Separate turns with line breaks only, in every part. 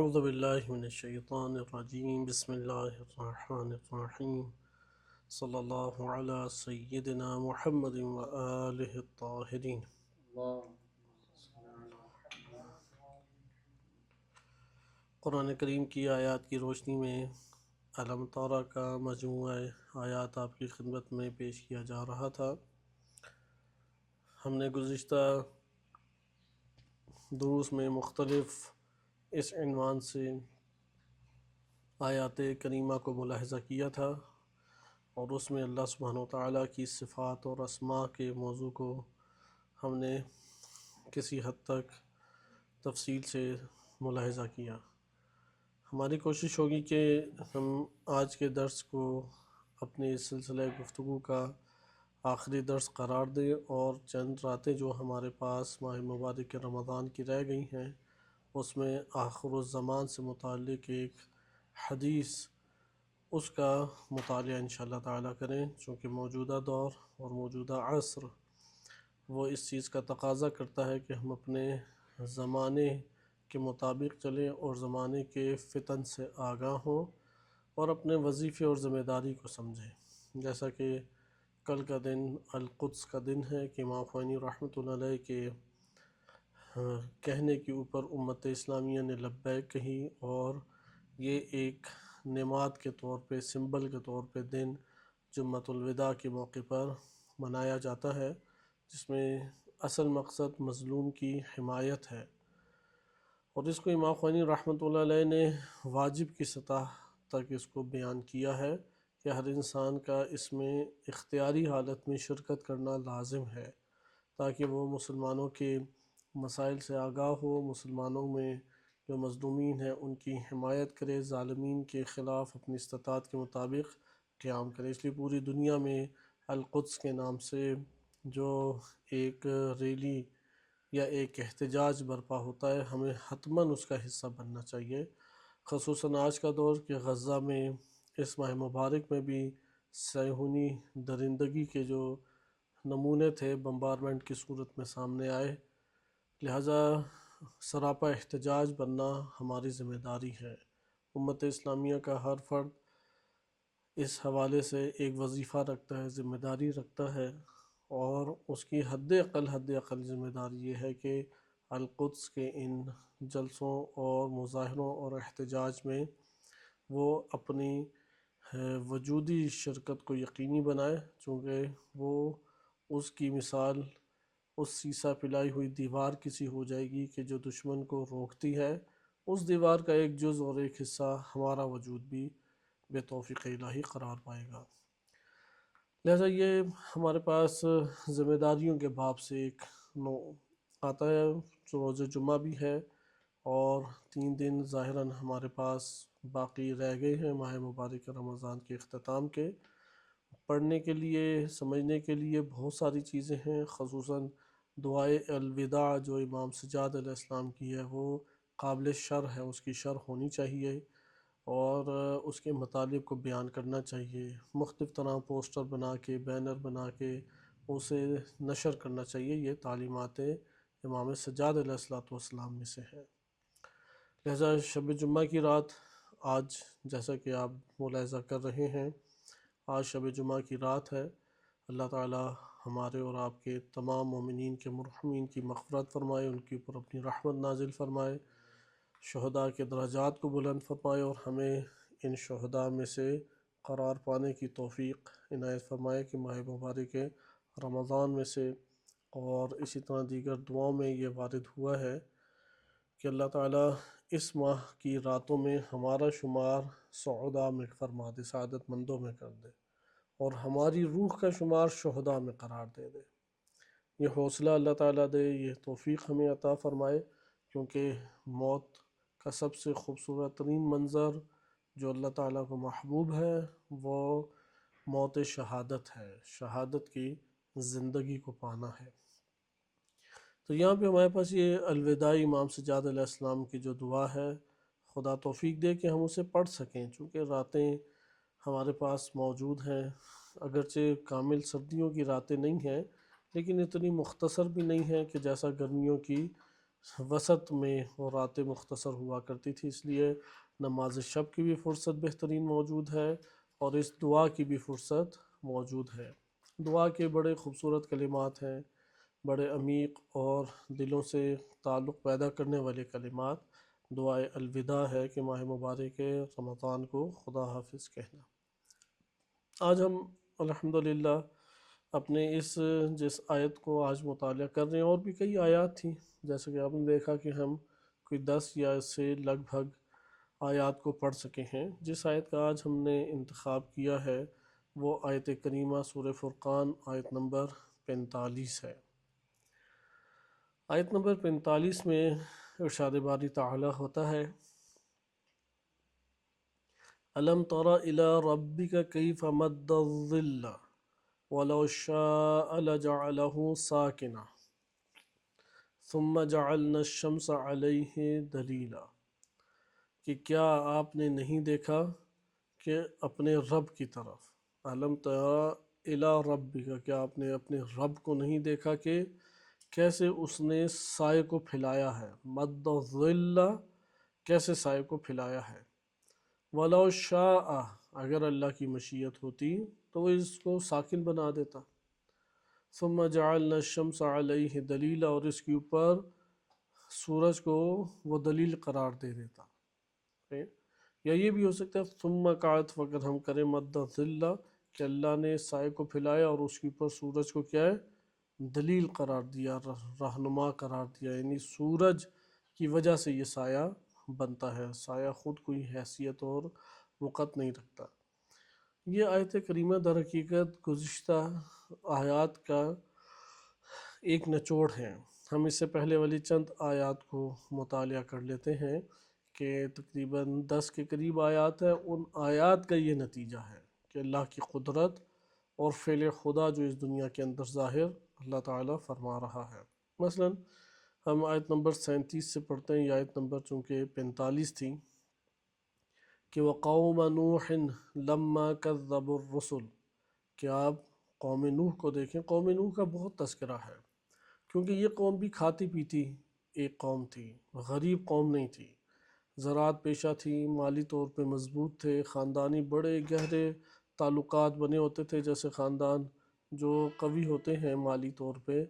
اعوذ باللہ من الشیطان الرجیم بسم اللہ الرحمن الرحیم صلی اللہ علی سیدنا محمد وآلہ الطاہرین۔ قرآن کریم کی آیات کی روشنی میں علم طارہ کا مجموعہ آیات آپ کی خدمت میں پیش کیا جا رہا تھا۔ ہم نے گزشتہ دروس میں مختلف اس عنوان سے آیات کریمہ کو ملاحظہ کیا تھا، اور اس میں اللہ سبحانہ وتعالیٰ کی صفات اور اسماء کے موضوع کو ہم نے کسی حد تک تفصیل سے ملاحظہ کیا۔ ہماری کوشش ہوگی کہ ہم آج کے درس کو اپنے اس سلسلہ گفتگو کا آخری درس قرار دیں، اور چند راتیں جو ہمارے پاس ماہ مبارک رمضان کی رہ گئی ہیں اس میں آخر الزمان سے متعلق ایک حدیث اس کا مطالعہ انشاءاللہ تعالیٰ کریں، چونکہ موجودہ دور اور موجودہ عصر وہ اس چیز کا تقاضا کرتا ہے کہ ہم اپنے زمانے کے مطابق چلیں اور زمانے کے فتن سے آگاہ ہوں اور اپنے وظیفے اور ذمہ داری کو سمجھیں۔ جیسا کہ کل کا دن القدس کا دن ہے کہ امام خمینی رحمۃ اللہ علیہ کے کہنے کے اوپر امت اسلامیہ نے لبیک کہی، اور یہ ایک نماد کے طور پہ، سمبل کے طور پہ دن جمعۃ الوداع کے موقع پر منایا جاتا ہے، جس میں اصل مقصد مظلوم کی حمایت ہے۔ اور اس کو امام خمینی رحمۃ اللہ علیہ نے واجب کی سطح تک اس کو بیان کیا ہے کہ ہر انسان کا اس میں اختیاری حالت میں شرکت کرنا لازم ہے، تاکہ وہ مسلمانوں کے مسائل سے آگاہ ہو، مسلمانوں میں جو مظلومین ہیں ان کی حمایت کرے، ظالمین کے خلاف اپنی استطاعت کے مطابق قیام کرے۔ اس لیے پوری دنیا میں القدس کے نام سے جو ایک ریلی یا ایک احتجاج برپا ہوتا ہے، ہمیں حتماً اس کا حصہ بننا چاہیے، خصوصاً آج کا دور کہ غزہ میں اس ماہ مبارک میں بھی صہیونی درندگی کے جو نمونے تھے بمبارمنٹ کی صورت میں سامنے آئے، لہٰذا سراپا احتجاج بننا ہماری ذمہ داری ہے۔ امت اسلامیہ کا ہر فرد اس حوالے سے ایک وظیفہ رکھتا ہے، ذمہ داری رکھتا ہے، اور اس کی حد اقل ذمہ داری یہ ہے کہ القدس کے ان جلسوں اور مظاہروں اور احتجاج میں وہ اپنی وجودی شرکت کو یقینی بنائے، چونکہ وہ اس کی مثال اس سیسا پلائی ہوئی دیوار کسی ہو جائے گی کہ جو دشمن کو روکتی ہے۔ اس دیوار کا ایک جز اور ایک حصہ ہمارا وجود بھی بے توفیق الہی قرار پائے گا۔ لہذا یہ ہمارے پاس ذمہ داریوں کے باب سے ایک آتا ہے، جو روز جمعہ بھی ہے، اور 3 دن ظاہراً ہمارے پاس باقی رہ گئے ہیں ماہ مبارک رمضان کے اختتام کے۔ پڑھنے کے لیے، سمجھنے کے لیے بہت ساری چیزیں ہیں، خصوصاً دعائے الوداع جو امام سجاد علیہ السلام کی ہے وہ قابل شرح ہے، اس کی شرح ہونی چاہیے، اور اس کے مطالب کو بیان کرنا چاہیے، مختلف طرح پوسٹر بنا کے، بینر بنا کے اسے نشر کرنا چاہیے۔ یہ تعلیمات امام سجاد علیہ السلام میں سے ہے۔ لہذا شب جمعہ کی رات آج، جیسا کہ آپ ملاحظہ کر رہے ہیں، آج شب جمعہ کی رات ہے۔ اللہ تعالی ہمارے اور آپ کے تمام مومنین کے مرحومین کی مغفرت فرمائے، ان کے اوپر اپنی رحمت نازل فرمائے، شہداء کے درجات کو بلند فرمائے، اور ہمیں ان شہداء میں سے قرار پانے کی توفیق عنایت فرمائے کہ ماہ مبارک رمضان میں سے، اور اسی طرح دیگر دعاؤں میں یہ وارد ہوا ہے کہ اللہ تعالیٰ اس ماہ کی راتوں میں ہمارا شمار سعداء میں فرما دے، سعادت مندوں میں کر دے، اور ہماری روح کا شمار شہداء میں قرار دے دے۔ یہ حوصلہ اللہ تعالیٰ دے، یہ توفیق ہمیں عطا فرمائے، کیونکہ موت کا سب سے خوبصورت ترین منظر جو اللہ تعالیٰ کو محبوب ہے وہ موت شہادت ہے، شہادت کی زندگی کو پانا ہے۔ تو یہاں پہ ہمارے پاس یہ الوداع امام سجاد علیہ السلام کی جو دعا ہے، خدا توفیق دے کہ ہم اسے پڑھ سکیں، چونکہ راتیں ہمارے پاس موجود ہیں، اگرچہ کامل سردیوں کی راتیں نہیں ہیں، لیکن اتنی مختصر بھی نہیں ہیں کہ جیسا گرمیوں کی وسط میں وہ راتیں مختصر ہوا کرتی تھی، اس لیے نماز شب کی بھی فرصت بہترین موجود ہے اور اس دعا کی بھی فرصت موجود ہے۔ دعا کے بڑے خوبصورت کلمات ہیں، بڑے عمیق اور دلوں سے تعلق پیدا کرنے والے کلمات۔ دعائے الوداع ہے کہ ماہ مبارک رمضان کو خدا حافظ کہنا۔ آج ہم الحمدللہ اپنے جس آیت کو آج مطالعہ کر رہے ہیں، اور بھی کئی آیات تھیں، جیسے کہ آپ نے دیکھا کہ ہم کوئی 10 یا اس سے لگ بھگ آیات کو پڑھ سکے ہیں۔ جس آیت کا آج ہم نے انتخاب کیا ہے وہ آیت کریمہ سورہ فرقان آیت نمبر 45 ہے۔ آیت نمبر 45 میں ارشاد باری تعالی ہوتا ہے: أَلَمْ تَرَ إِلَىٰ رَبِّكَ كَيْفَ مَدَّ الظِّلَّ وَلَوْ شَاءَ لَجَعَلَهُ سَاكِنًا ثُمَّ جَعَلْنَا الشَّمْسَ عَلَيْهِ دَلِيلًا، کہ کیا آپ نے نہیں دیکھا کہ اپنے رب کی طرف، أَلَمْ تَرَ إِلَىٰ رَبِّكَ، کیا آپ نے اپنے رب کو نہیں دیکھا کہ کیسے اس نے سائے کو پھیلایا ہے، مد الظل، کیسے سائے کو پھیلایا ہے، وَلَوْ شَاءَ، اگر اللہ کی مشیت ہوتی تو وہ اس کو ساکن بنا دیتا، ثُمَّ جَعَلْنَا الشَّمْسَ عَلَيْهِ دَلِيلًا، اور اس کے اوپر سورج کو وہ دلیل قرار دے دیتا۔ یا یہ بھی ہو سکتا ہے ثُمَّ کا عطف اگر ہم کریں مد الظل، کہ اللہ نے سائے کو پھیلایا اور اس کے اوپر سورج کو کیا ہے، دلیل قرار دیا، رہنما قرار دیا، یعنی سورج کی وجہ سے یہ سایہ بنتا ہے، سایہ خود کوئی حیثیت اور وقت نہیں رکھتا۔ یہ آیت کریمہ در حقیقت گزشتہ آیات کا ایک نچوڑ ہے۔ ہم اس سے پہلے والی چند آیات کو مطالعہ کر لیتے ہیں کہ تقریباً 10 کے قریب آیات ہیں، ان آیات کا یہ نتیجہ ہے کہ اللہ کی قدرت اور فعل خدا جو اس دنیا کے اندر ظاہر اللہ تعالیٰ فرما رہا ہے۔ مثلاً ہم آیت نمبر 37 سے پڑھتے ہیں، یہ آیت نمبر چونکہ 45 تھی، کہ وَقَوْمَ نُوحٍ لَمَّا كَذَّبُوا الرُّسُلَ، کہ آپ قوم نوح کو دیکھیں۔ قوم نوح کا بہت تذکرہ ہے، کیونکہ یہ قوم بھی کھاتی پیتی ایک قوم تھی، غریب قوم نہیں تھی، زراعت پیشہ تھی، مالی طور پہ مضبوط تھے، خاندانی بڑے گہرے تعلقات بنے ہوتے تھے، جیسے خاندان جو قوی ہوتے ہیں مالی طور پہ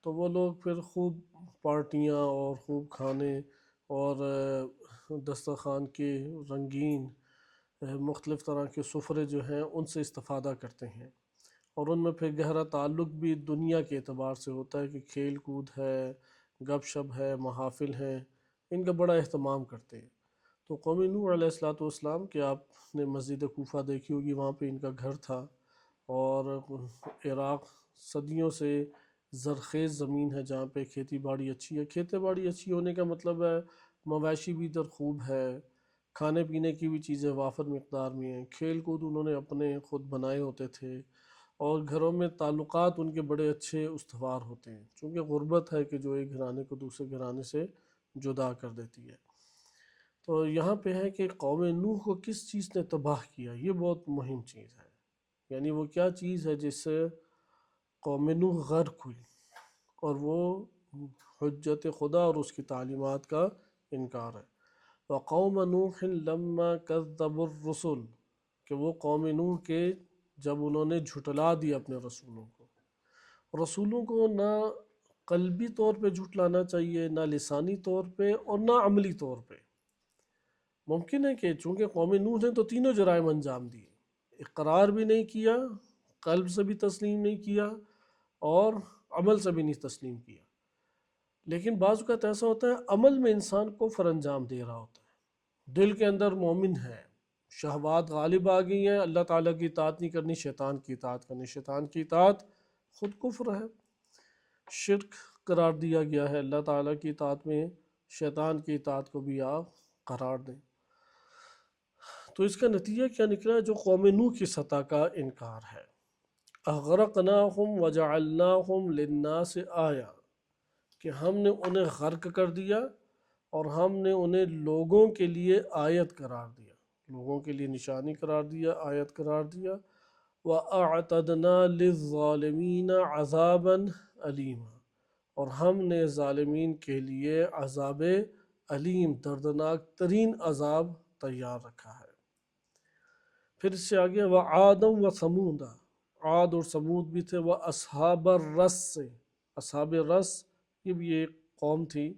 تو وہ لوگ پھر خوب پارٹیاں اور خوب کھانے اور دسترخوان کے رنگین مختلف طرح کے سفرے جو ہیں ان سے استفادہ کرتے ہیں، اور ان میں پھر گہرا تعلق بھی دنیا کے اعتبار سے ہوتا ہے کہ کھیل کود ہے، گپ شپ ہے، محافل ہیں، ان کا بڑا اہتمام کرتے ہیں۔ تو قوم نوح علیہ السلام کہ آپ نے مسجد کوفہ دیکھی ہوگی، وہاں پہ ان کا گھر تھا، اور عراق صدیوں سے زرخیز زمین ہے جہاں پہ کھیتی باڑی اچھی ہے۔ کھیتی باڑی اچھی ہونے کا مطلب ہے مویشی بھی ادھر خوب ہے، کھانے پینے کی بھی چیزیں وافر مقدار میں ہیں، کھیل کود انہوں نے اپنے خود بنائے ہوتے تھے، اور گھروں میں تعلقات ان کے بڑے اچھے استوار ہوتے ہیں، چونکہ غربت ہے کہ جو ایک گھرانے کو دوسرے گھرانے سے جدا کر دیتی ہے۔ تو یہاں پہ ہے کہ قوم نوح کو کس چیز نے تباہ کیا، یہ بہت مہم چیز ہے، یعنی وہ کیا چیز ہے جس سے قوم نوح غرق ہوئی، اور وہ حجت خدا اور اس کی تعلیمات کا انکار ہے۔ وَقَوْمَ نُوحٍ لَمَّا كَذَّبُوا الرُّسُلَ، کہ وہ قوم نوح کے جب انہوں نے جھٹلا دیا اپنے رسولوں کو نہ قلبی طور پہ جھٹلانا چاہیے، نہ لسانی طور پہ، اور نہ عملی طور پہ۔ ممکن ہے کہ چونکہ قوم نوح نے تو تینوں جرائم انجام دیے، اقرار بھی نہیں کیا، قلب سے بھی تسلیم نہیں کیا، اور عمل سے بھی نہیں تسلیم کیا، لیکن بعض اوقات ایسا ہوتا ہے عمل میں انسان کفر انجام دے رہا ہوتا ہے، دل کے اندر مومن ہے، شہوات غالب آ گئی ہیں، اللہ تعالیٰ کی اطاعت نہیں کرنی، شیطان کی اطاعت کرنی، شیطان کی اطاعت خود کفر ہے، شرک قرار دیا گیا ہے، اللہ تعالیٰ کی اطاعت میں شیطان کی اطاعت کو بھی آپ قرار دیں۔ تو اس کا نتیجہ کیا نکلا ہے؟ جو قوم نوح کی سطح کا انکار ہے۔ اغرقناہم وجعلناہم للناس آیا، کہ ہم نے انہیں غرق کر دیا اور ہم نے انہیں لوگوں کے لیے آیت قرار دیا، لوگوں کے لیے نشانی قرار دیا، آیت قرار دیا۔ وَأَعْتَدْنَا لِلظَّالِمِينَ عَذَابًا أَلِيمًا، اور ہم نے ظالمین کے لیے عذاب علیم دردناک ترین عذاب تیار رکھا ہے۔ پھر اس سے آگے وعادم و ثمود، عاد اور ثمود بھی تھے، وہ اصحاب الرس سے، اصحاب رس یہ بھی ایک قوم تھی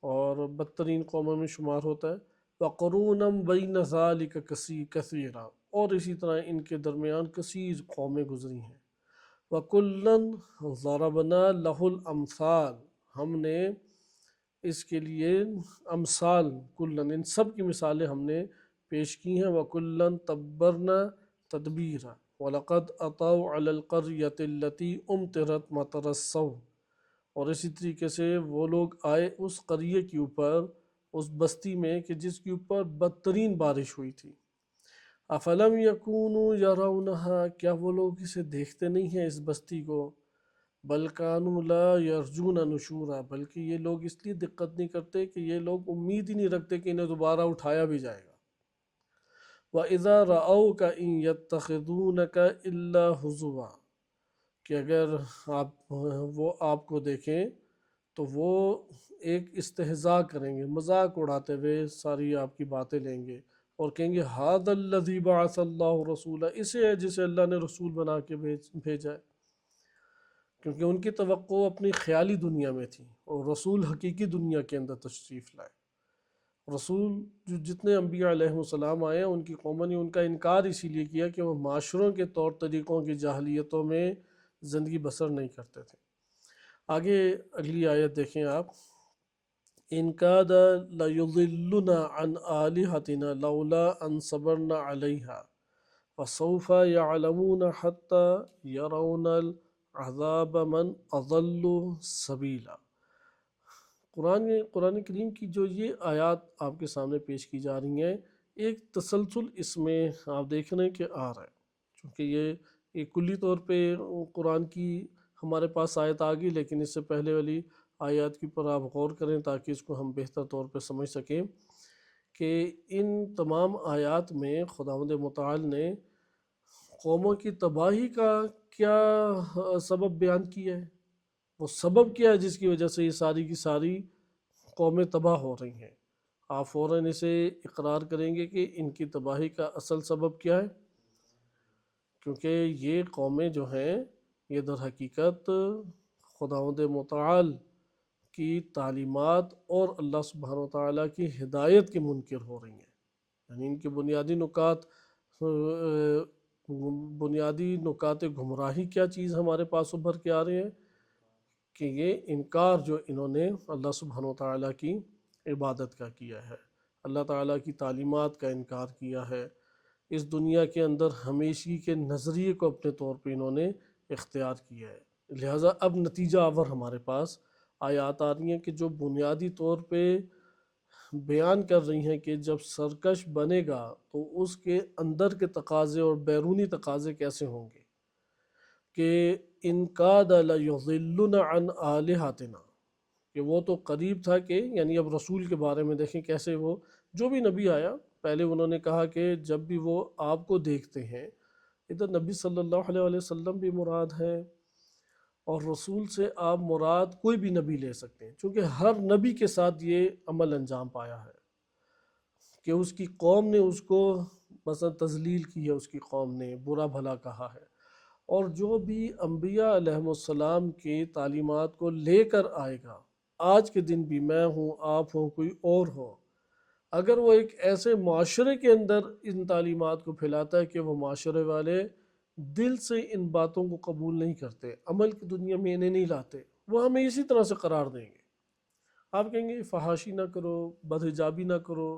اور بدترین قوموں میں شمار ہوتا ہے۔ وقرونم بین ذالک کثیرا، اور اسی طرح ان کے درمیان کثیر قومیں گزری ہیں۔ وَكُلًّا ضَرَبْنَا لَهُ الْأَمْثَالَ، ہم نے اس کے لیے امثال کلن ان سب کی مثالیں ہم نے پیش کی ہیں۔ وَكُلًّا تَبَّرْنَا تَدْبِيرًا وَلَقَدْ أَتَوْا عَلَى الْقَرْيَةِ الَّتِي أُمْطِرَتْ مَطَرَ السَّوْءِ، اور اسی طریقے سے وہ لوگ آئے اس قریے کے اوپر، اس بستی میں کہ جس کے اوپر بدترین بارش ہوئی تھی۔ افلم یکونوا یرونہا، کیا وہ لوگ اسے دیکھتے نہیں ہیں اس بستی کو؟ بل کانوا لا یرجون نشورا، بلکہ یہ لوگ اس لیے دقت نہیں کرتے کہ یہ لوگ امید ہی نہیں رکھتے کہ انہیں دوبارہ اٹھایا بھی جائے گا۔ وَإِذَا رَأَوْكَ إِن يَتَّخِذُونَكَ إِلَّا هُزُوًا، کہ اگر وہ آپ کو دیکھیں تو وہ ایک استہزاء کریں گے، مذاق اڑاتے ہوئے ساری آپ کی باتیں لیں گے اور کہیں گے هَذَا الَّذِي بَعَثَ اللَّهُ رَسُولًا، اسے ہے جسے اللہ نے رسول بنا کے بھیجا ہے۔ کیونکہ ان کی توقع اپنی خیالی دنیا میں تھی اور رسول حقیقی دنیا کے اندر تشریف لائے۔ رسول جو جتنے انبیاء علیہ السلام آئے ہیں ان کی قوموں نے ان کا انکار اسی لیے کیا کہ وہ معاشروں کے طور طریقوں کی جاہلیتوں میں زندگی بسر نہیں کرتے تھے۔ آگے اگلی آیت دیکھیں آپ، ان کاد لیضلنا عن آلہتنا لولا ان صبرنا علیہا فسوف یعلمون حتی یرون العذاب من اضل سبیلا۔ قرآن کریم کی جو یہ آیات آپ کے سامنے پیش کی جا رہی ہیں، ایک تسلسل اس میں آپ دیکھ رہے ہیں کہ آ رہا ہے، چونکہ یہ کلی طور پہ قرآن کی ہمارے پاس آیت آ گئی، لیکن اس سے پہلے والی آیات کے اوپر آپ غور کریں تاکہ اس کو ہم بہتر طور پہ سمجھ سکیں کہ ان تمام آیات میں خداوند متعال نے قوموں کی تباہی کا کیا سبب بیان کیا ہے، وہ سبب کیا ہے جس کی وجہ سے یہ ساری کی ساری قومیں تباہ ہو رہی ہیں۔ آپ فوراً اسے اقرار کریں گے کہ ان کی تباہی کا اصل سبب کیا ہے، کیونکہ یہ قومیں جو ہیں یہ در حقیقت خداوند متعال کی تعلیمات اور اللہ سبحانہ وتعالیٰ کی ہدایت کے منکر ہو رہی ہیں۔ یعنی ان کے بنیادی نکات گمراہی کیا چیز ہمارے پاس ابھر کے آ رہے ہیں کہ یہ انکار جو انہوں نے اللہ سبحانہ وتعالیٰ کی عبادت کا کیا ہے، اللہ تعالیٰ کی تعلیمات کا انکار کیا ہے، اس دنیا کے اندر ہمیشگی کے نظریے کو اپنے طور پہ انہوں نے اختیار کیا ہے۔ لہٰذا اب نتیجہ آور ہمارے پاس آیات آ رہی ہیں کہ جو بنیادی طور پہ بیان کر رہی ہیں کہ جب سرکش بنے گا تو اس کے اندر کے تقاضے اور بیرونی تقاضے کیسے ہوں گے، کہ ان کاد لیضلنا عن آلہتنا، کہ وہ تو قریب تھا کہ یعنی اب رسول کے بارے میں دیکھیں کیسے وہ جو بھی نبی آیا پہلے انہوں نے کہا کہ جب بھی وہ آپ کو دیکھتے ہیں، ادھر نبی صلی اللہ علیہ وسلم بھی مراد ہے اور رسول سے آپ مراد کوئی بھی نبی لے سکتے ہیں، چونکہ ہر نبی کے ساتھ یہ عمل انجام پایا ہے کہ اس کی قوم نے اس کو مثلا تذلیل کی ہے، اس کی قوم نے برا بھلا کہا ہے، اور جو بھی انبیاء علیہ السلام کی تعلیمات کو لے کر آئے گا، آج کے دن بھی میں ہوں، آپ ہوں، کوئی اور ہو، اگر وہ ایک ایسے معاشرے کے اندر ان تعلیمات کو پھیلاتا ہے کہ وہ معاشرے والے دل سے ان باتوں کو قبول نہیں کرتے، عمل کی دنیا میں انہیں نہیں لاتے، وہ ہمیں اسی طرح سے قرار دیں گے۔ آپ کہیں گے فحاشی نہ کرو، بدحجابی نہ کرو،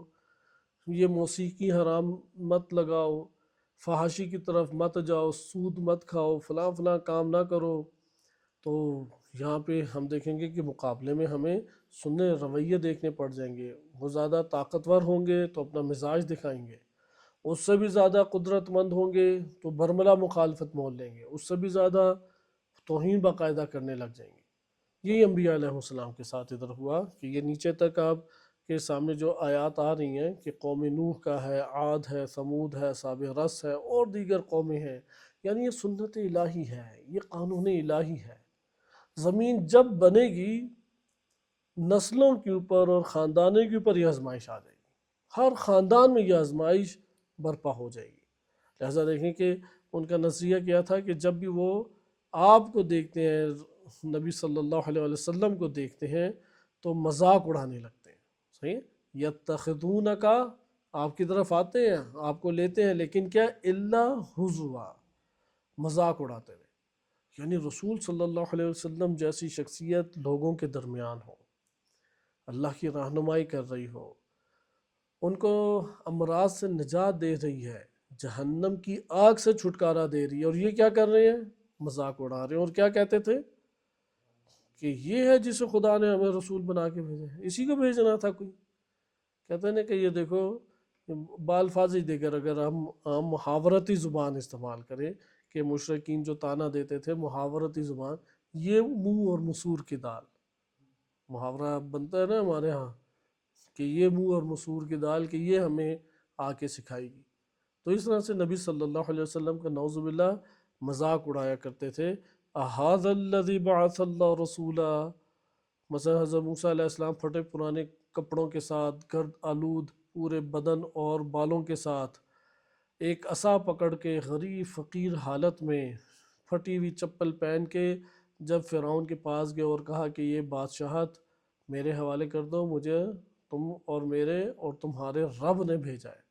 یہ موسیقی حرام مت لگاؤ، فحاشی کی طرف مت جاؤ، سود مت کھاؤ، فلاں فلاں کام نہ کرو، تو یہاں پہ ہم دیکھیں گے کہ مقابلے میں ہمیں سننے رویے دیکھنے پڑ جائیں گے۔ وہ زیادہ طاقتور ہوں گے تو اپنا مزاج دکھائیں گے، اس سے بھی زیادہ قدرت مند ہوں گے تو برملا مخالفت مول لیں گے، اس سے بھی زیادہ توہین باقاعدہ کرنے لگ جائیں گے۔ یہی انبیاء علیہ السلام کے ساتھ ادھر ہوا کہ یہ نیچے تک آپ کے سامنے جو آیات آ رہی ہیں کہ قوم نوح کا ہے، عاد ہے، ثمود ہے، اصحاب رس ہے اور دیگر قومیں ہیں، یعنی یہ سنت الہی ہے، یہ قانون الہی ہے۔ زمین جب بنے گی نسلوں کے اوپر اور خاندانوں کے اوپر یہ آزمائش آ جائے گی، ہر خاندان میں یہ آزمائش برپا ہو جائے گی۔ لہٰذا دیکھیں کہ ان کا نظریہ کیا تھا کہ جب بھی وہ آپ کو دیکھتے ہیں، نبی صلی اللہ علیہ وسلم کو دیکھتے ہیں تو مذاق اڑانے لگتے ہیں، صحیح؟ یتخذون کا آپ کی طرف آتے ہیں، آپ کو لیتے ہیں، لیکن کیا الا ہزوا، مذاق اڑاتے ہوئے۔ یعنی رسول صلی اللہ علیہ وسلم جیسی شخصیت لوگوں کے درمیان ہو، اللہ کی رہنمائی کر رہی ہو، ان کو امراض سے نجات دے رہی ہے، جہنم کی آگ سے چھٹکارا دے رہی ہے، اور یہ کیا کر رہے ہیں؟ مذاق اڑا رہے ہیں۔ اور کیا کہتے تھے کہ یہ ہے جسے خدا نے ہمیں رسول بنا کے بھیجا ہے، اسی کو بھیجنا تھا کوئی۔ کہتے ہیں کہ یہ دیکھو بالفاظ دے کر اگر ہم محاورتی زبان استعمال کریں کہ مشرکین جو تانا دیتے تھے محاورتی زبان، یہ منہ اور مسور کی دال، محاورہ بنتا ہے نا ہمارے ہاں کہ یہ منہ اور مسور کی دال، کہ یہ ہمیں آ کے سکھائے گی۔ تو اس طرح سے نبی صلی اللہ علیہ وسلم کا نعوذ باللہ مذاق اڑایا کرتے تھے۔ اَهَذَا الَّذِي بَعَثَ اللَّهُ رَسُولًا، مثلا حضرت موسیٰ علیہ السلام پھٹے پرانے کپڑوں کے ساتھ، گرد آلود پورے بدن اور بالوں کے ساتھ، ایک عصا پکڑ کے غریب فقیر حالت میں پھٹی ہوئی چپل پہن کے جب فرعون کے پاس گئے اور کہا کہ یہ بادشاہت میرے حوالے کر دو، مجھے تم اور میرے اور تمہارے رب نے بھیجا ہے،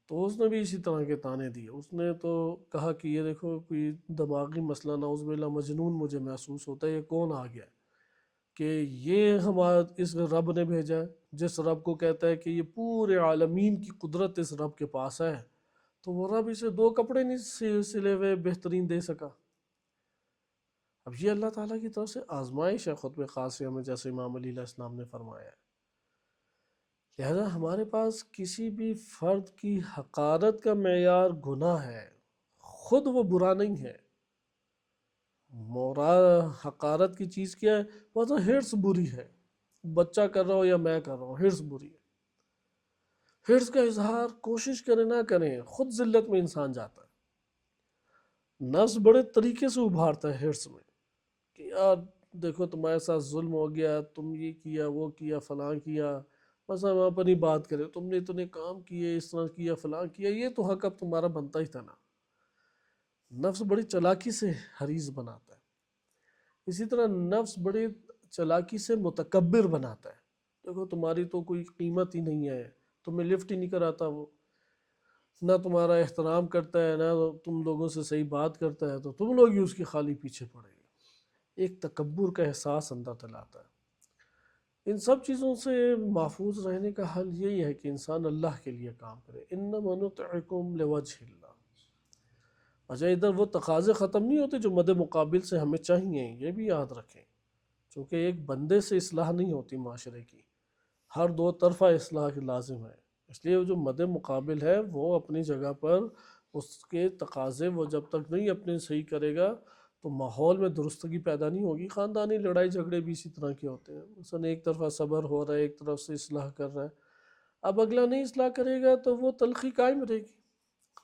تو اس نے بھی اسی طرح کے تانے دیے۔ اس نے تو کہا کہ یہ دیکھو کوئی دماغی مسئلہ، نعوذ باللہ مجنون مجھے محسوس ہوتا ہے، یہ کون آ گیا ہے کہ یہ ہمارا اس رب نے بھیجا ہے، جس رب کو کہتا ہے کہ یہ پورے عالمین کی قدرت اس رب کے پاس ہے، تو وہ رب اسے دو کپڑے نہیں سلے ہوئے بہترین دے سکا۔ اب یہ اللہ تعالیٰ کی طرف سے آزمائش ہے خطبہ قاسیہ میں، جیسے امام علی علیہ السلام نے فرمایا ہے۔ لہذا ہمارے پاس کسی بھی فرد کی حقارت کا معیار گناہ ہے، خود وہ برا نہیں ہے۔ حقارت کی چیز کیا ہے؟ وہ تو ہرس بری ہے، بچہ کر رہا ہو یا میں کر رہا ہوں، ہرس بری ہے۔ ہرس کا اظہار کوشش کریں نہ کریں، خود ذلت میں انسان جاتا ہے۔ نفس بڑے طریقے سے ابھارتا ہے ہرس میں کہ یار دیکھو تمہارے ساتھ ظلم ہو گیا، تم یہ کیا وہ کیا فلاں کیا، بس ہم اپنی بات کریں، تم نے اتنے کام کیے، اس طرح کیا فلاں کیا، یہ تو حق اب تمہارا بنتا ہی تھا نا۔ نفس بڑی چالاکی سے حریص بناتا ہے۔ اسی طرح نفس بڑی چالاکی سے متکبر بناتا ہے، دیکھو تمہاری تو کوئی قیمت ہی نہیں ہے، تمہیں لفٹ ہی نہیں کراتا وہ، نہ تمہارا احترام کرتا ہے، نہ تم لوگوں سے صحیح بات کرتا ہے، تو تم لوگ ہی اس کی خالی پیچھے پڑے گے۔ ایک تکبر کا احساس اندر دلاتا ہے۔ ان سب چیزوں سے محفوظ رہنے کا حل یہی ہے کہ انسان اللہ کے لیے کام کرے، انما نطعمکم لوجہ اللہ۔ اچھا ادھر وہ تقاضے ختم نہیں ہوتے جو مد مقابل سے ہمیں چاہیے، یہ بھی یاد رکھیں، چونکہ ایک بندے سے اصلاح نہیں ہوتی معاشرے کی، ہر دو طرفہ اصلاح کی لازم ہے۔ اس لیے جو مد مقابل ہے وہ اپنی جگہ پر اس کے تقاضے وہ جب تک نہیں اپنے صحیح کرے گا تو ماحول میں درستگی پیدا نہیں ہوگی۔ خاندانی لڑائی جھگڑے بھی اسی طرح کے ہوتے ہیں، مثلا ایک طرفہ صبر ہو رہا ہے، ایک طرف سے اصلاح کر رہا ہے، اب اگلا نہیں اصلاح کرے گا تو وہ تلخی قائم رہے گی۔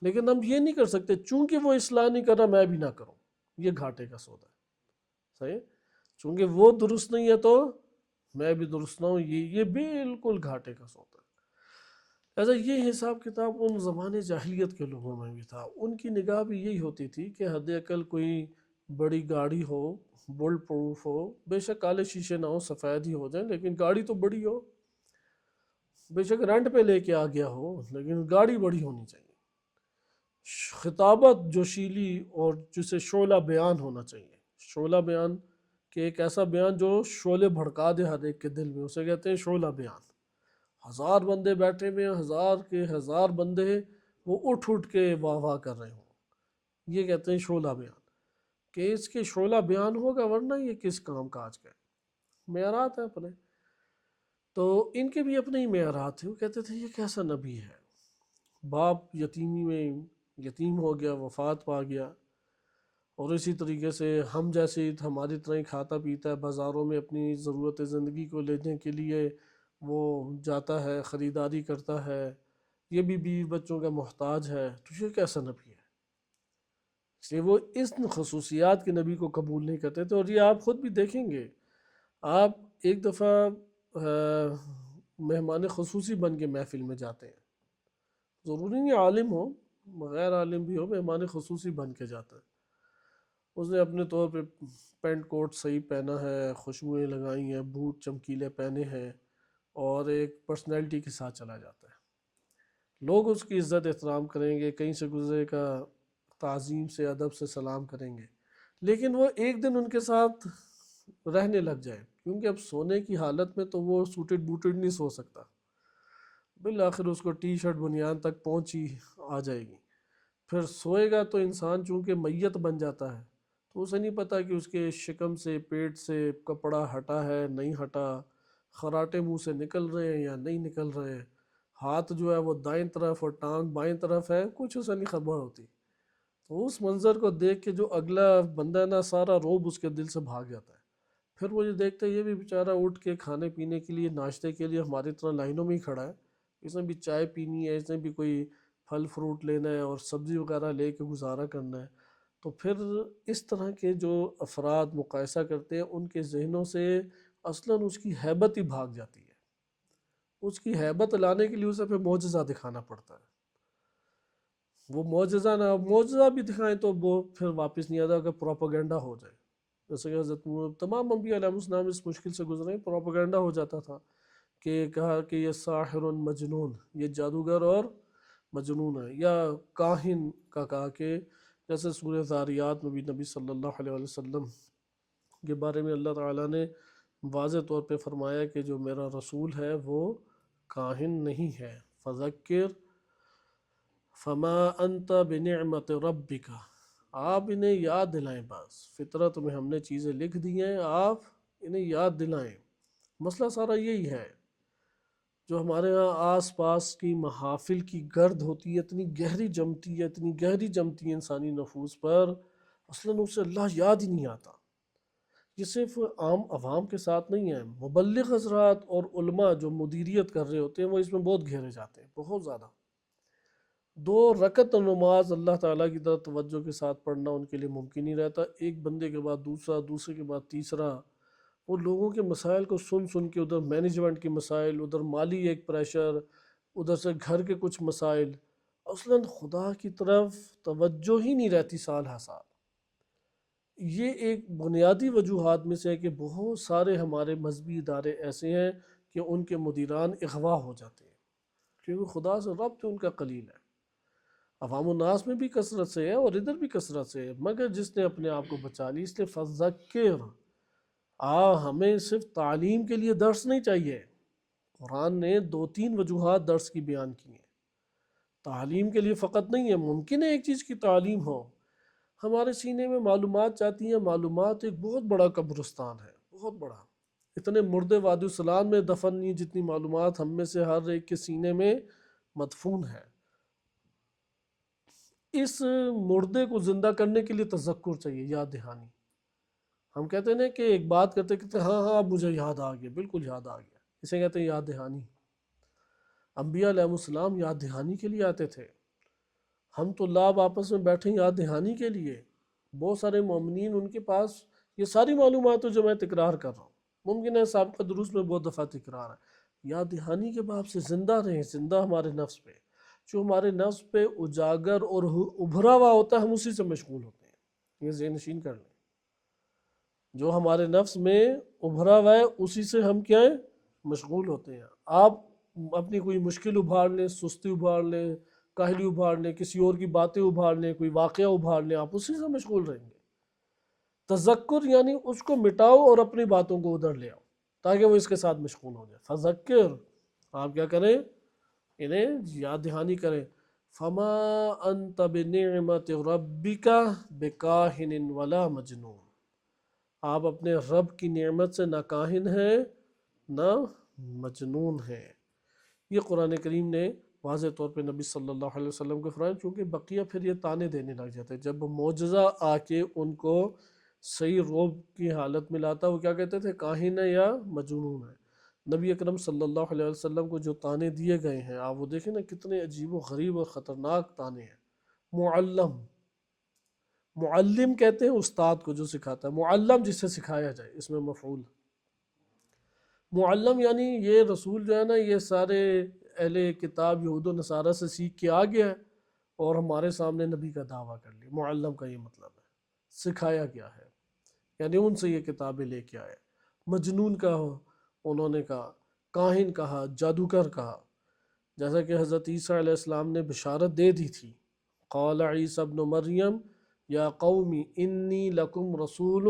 لیکن ہم یہ نہیں کر سکتے چونکہ وہ اصلاح نہیں کر رہا میں بھی نہ کروں، یہ گھاٹے کا سودا ہے، صحیح؟ چونکہ وہ درست نہیں ہے تو میں بھی درست نہ ہوں، یہ بالکل گھاٹے کا سودا ہے۔ ایسا یہ حساب کتاب ان زمانے جاہلیت کے لوگوں میں بھی تھا، ان کی نگاہ بھی یہی ہوتی تھی کہ حد اقل کوئی بڑی گاڑی ہو، بلٹ پروف ہو، بے شک کالے شیشے نہ ہو، سفید ہی ہو جائیں، لیکن گاڑی تو بڑی ہو، بے شک رینٹ پہ لے کے آ گیا ہو لیکن گاڑی بڑی ہونی چاہیے، خطابت جوشیلی اور جسے شعلہ بیان ہونا چاہیے۔ شعلہ بیان کہ ایک ایسا بیان جو شعلے بھڑکا دے ہر ایک کے دل میں، اسے کہتے ہیں شعلہ بیان۔ ہزار بندے بیٹھے ہوئے ہیں، ہزار کے ہزار بندے وہ اٹھ اٹھ کے واہ واہ کر رہے ہوں، یہ کہتے ہیں شعلہ بیان، کہ اس کے شعلہ بیان ہوگا، ورنہ یہ کس کام کاج کا ہے۔ معیارات ہیں اپنے، تو ان کے بھی اپنے ہی معیارات تھے۔ وہ کہتے تھے یہ کیسا نبی ہے، باپ یتیمی میں یتیم ہو گیا، وفات پا گیا، اور اسی طریقے سے ہم جیسے ہماری طرح ہی کھاتا پیتا ہے، بازاروں میں اپنی ضرورت زندگی کو لینے کے لیے وہ جاتا ہے، خریداری کرتا ہے، یہ بھی بیوی بچوں کا محتاج ہے، تو یہ کیسا نبی ہے؟ اس لیے وہ اس خصوصیات کے نبی کو قبول نہیں کرتے تھے۔ اور یہ آپ خود بھی دیکھیں گے، آپ ایک دفعہ مہمان خصوصی بن کے محفل میں جاتے ہیں، ضروری نہیں عالم ہو، غیر عالم بھی ہو، مہمان خصوصی بن کے جاتا ہے، اس نے اپنے طور پہ پینٹ کوٹ صحیح پہنا ہے، خوشبوئیں لگائی ہیں، بوٹ چمکیلے پہنے ہیں، اور ایک پرسنالٹی کے ساتھ چلا جاتا ہے۔ لوگ اس کی عزت احترام کریں گے، کہیں سے گزرے کا تعظیم سے ادب سے سلام کریں گے، لیکن وہ ایک دن ان کے ساتھ رہنے لگ جائے، کیونکہ اب سونے کی حالت میں تو وہ سوٹڈ بوٹڈ نہیں سو سکتا، بالآخر اس کو ٹی شرٹ بنیان تک پہنچی آ جائے گی، پھر سوئے گا تو انسان چونکہ میت بن جاتا ہے، تو اسے نہیں پتہ کہ اس کے شکم سے پیٹ سے کپڑا ہٹا ہے نہیں ہٹا، خراٹے منہ سے نکل رہے ہیں یا نہیں نکل رہے، ہاتھ جو ہے وہ دائیں طرف اور ٹانگ بائیں طرف ہے، کچھ اسے نہیں خبر ہوتی۔ تو اس منظر کو دیکھ کے جو اگلا بندہ نا، سارا روب اس کے دل سے بھاگ جاتا ہے، پھر وہ یہ دیکھتا ہے یہ بھی بیچارہ اٹھ کے کھانے پینے کے لیے ناشتے کے لیے ہماری طرح لائنوں میں ہی کھڑا ہے، اس نے بھی چائے پینی ہے، اس نے بھی کوئی پھل فروٹ لینا ہے اور سبزی وغیرہ لے کے گزارا کرنا ہے۔ تو پھر اس طرح کے جو افراد مقایسہ کرتے ہیں، ان کے ذہنوں سے اصلاً اس کی ہیبت ہی بھاگ جاتی ہے، اس کی ہیبت لانے کے لیے اسے پھر معجزہ دکھانا پڑتا ہے، وہ معجزہ بھی دکھائیں تو وہ پھر واپس نہیں آتا کہ پروپیگنڈا ہو جائے، جیسے کہ حضرت تمام انبیاء علیہ السلام اس مشکل سے گزرے، پروپیگنڈا ہو جاتا تھا کہ کہا کہ یہ ساحر مجنون، یہ جادوگر اور مجنون ہے، یا کاہن کا کہا کہ جیسے سورہ ذاریات میں بھی نبی صلی اللہ علیہ وسلم کے بارے میں اللہ تعالیٰ نے واضح طور پہ فرمایا کہ جو میرا رسول ہے وہ کاہن نہیں ہے، فذکر فما انت بنعمت ربک، آپ انہیں یاد دلائیں، بس فطرت میں ہم نے چیزیں لکھ دی ہیں، آپ انہیں یاد دلائیں۔ مسئلہ سارا یہی ہے، جو ہمارے ہاں آس پاس کی محافل کی گرد ہوتی ہے، اتنی گہری جمتی ہے، اتنی گہری جمتی ہے انسانی نفوس پر، اصلاً اسے اللہ یاد ہی نہیں آتا۔ یہ صرف عام عوام کے ساتھ نہیں ہے، مبلغ حضرات اور علماء جو مدیریت کر رہے ہوتے ہیں وہ اس میں بہت گھیرے جاتے ہیں، بہت زیادہ۔ 2 رکعت نماز اللہ تعالیٰ کی طرف توجہ کے ساتھ پڑھنا ان کے لیے ممکن نہیں رہتا، ایک بندے کے بعد دوسرا، دوسرے کے بعد تیسرا، وہ لوگوں کے مسائل کو سن سن کے، ادھر مینجمنٹ کے مسائل، ادھر مالی ایک پریشر، ادھر سے گھر کے کچھ مسائل، اصلاً خدا کی طرف توجہ ہی نہیں رہتی سال ہر سال۔ یہ ایک بنیادی وجوہات میں سے ہے کہ بہت سارے ہمارے مذہبی ادارے ایسے ہیں کہ ان کے مدیران اغوا ہو جاتے ہیں، کیونکہ خدا سے ربط ان کا قلیل ہے۔ عوام الناس میں بھی کثرت سے ہے اور ادھر بھی کثرت سے ہے، مگر جس نے اپنے آپ کو بچا لی، اس لیے فذکر، ہمیں صرف تعلیم کے لیے درس نہیں چاہیے، قرآن نے 2-3 وجوہات درس کی بیان کی ہیں، تعلیم کے لیے فقط نہیں ہے۔ ممکن ہے ایک چیز کی تعلیم ہو، ہمارے سینے میں معلومات چاہتی ہیں، معلومات ایک بہت بڑا قبرستان ہے، بہت بڑا، اتنے مردے وادی السلام میں دفن نہیں جتنی معلومات ہم میں سے ہر ایک کے سینے میں مدفون ہے۔ اس مردے کو زندہ کرنے کے لیے تذکر چاہیے، یاد دہانی۔ ہم کہتے ہیں نا کہ ایک بات کرتے کہتے ہاں ہاں اب مجھے یاد آ گیا، بالکل یاد آ گیا، اسے کہتے ہیں یاد دہانی۔ انبیاء علیہ السلام یاد دہانی کے لیے آتے تھے، ہم تو لاب آپس میں بیٹھے یاد دہانی کے لیے۔ بہت سارے مومنین ان کے پاس یہ ساری معلومات جو میں تکرار کر رہا ہوں، ممکن ہے سابقہ دروس میں بہت دفعہ تکرار ہے، یاد دہانی کے باب سے زندہ رہیں، زندہ ہمارے نفس پہ، جو ہمارے نفس پہ اجاگر اور ابھرا ہوا ہوتا ہے ہم اسی سے مشغول ہوتے ہیں، یہ ذہن نشین کر لیں، جو ہمارے نفس میں ابھرا ہوا ہے اسی سے ہم کیا ہیں، مشغول ہوتے ہیں۔ آپ اپنی کوئی مشکل ابھار لیں، سستی ابھار لیں، کاہلی ابھار لیں، کسی اور کی باتیں ابھار لیں، کوئی واقعہ ابھار لیں، آپ اسی سے مشغول رہیں گے۔ تذکر یعنی اس کو مٹاؤ اور اپنی باتوں کو ادھر لے آؤ تاکہ وہ اس کے ساتھ مشغول ہو جائے۔ فذکر، آپ کیا کریں، انہیں یاد دہانی کریں۔ فما انت بنعمت ربک بکاہن ولا مجنون، آپ اپنے رب کی نعمت سے نہ کاہن ہیں نہ مجنون ہیں۔ یہ قرآن کریم نے واضح طور پہ نبی صلی اللہ علیہ وسلم کو فرمایا، چونکہ بقیہ پھر یہ تانے دینے لگ جاتے ہیں، جب معجزہ آ کے ان کو صحیح روب کی حالت میں لاتا، وہ کیا کہتے تھے، کاہن ہے یا مجنون ہے۔ نبی اکرم صلی اللہ علیہ وسلم کو جو تانے دیے گئے ہیں، آپ وہ دیکھیں نا کتنے عجیب و غریب اور خطرناک تانے ہیں۔ معلم، معلم کہتے ہیں استاد کو جو سکھاتا ہے، معلم جسے سکھایا جائے، اس میں مفعول معلم یعنی یہ رسول جو ہے نا یہ سارے اہل کتاب یہود و نصارہ سے سیکھ کے آ گیا ہے اور ہمارے سامنے نبی کا دعویٰ کر لیا۔ معلم کا یہ مطلب ہے سکھایا گیا ہے، یعنی ان سے یہ کتابیں لے کے آئے۔ مجنون کا انہوں نے کہا، کاہن کہا، جادوگر کہا، جیسا کہ حضرت عیسیٰ علیہ السلام نے بشارت دے دی تھی، قال عیسیٰ ابن مریم یا قومی انی لکم رسول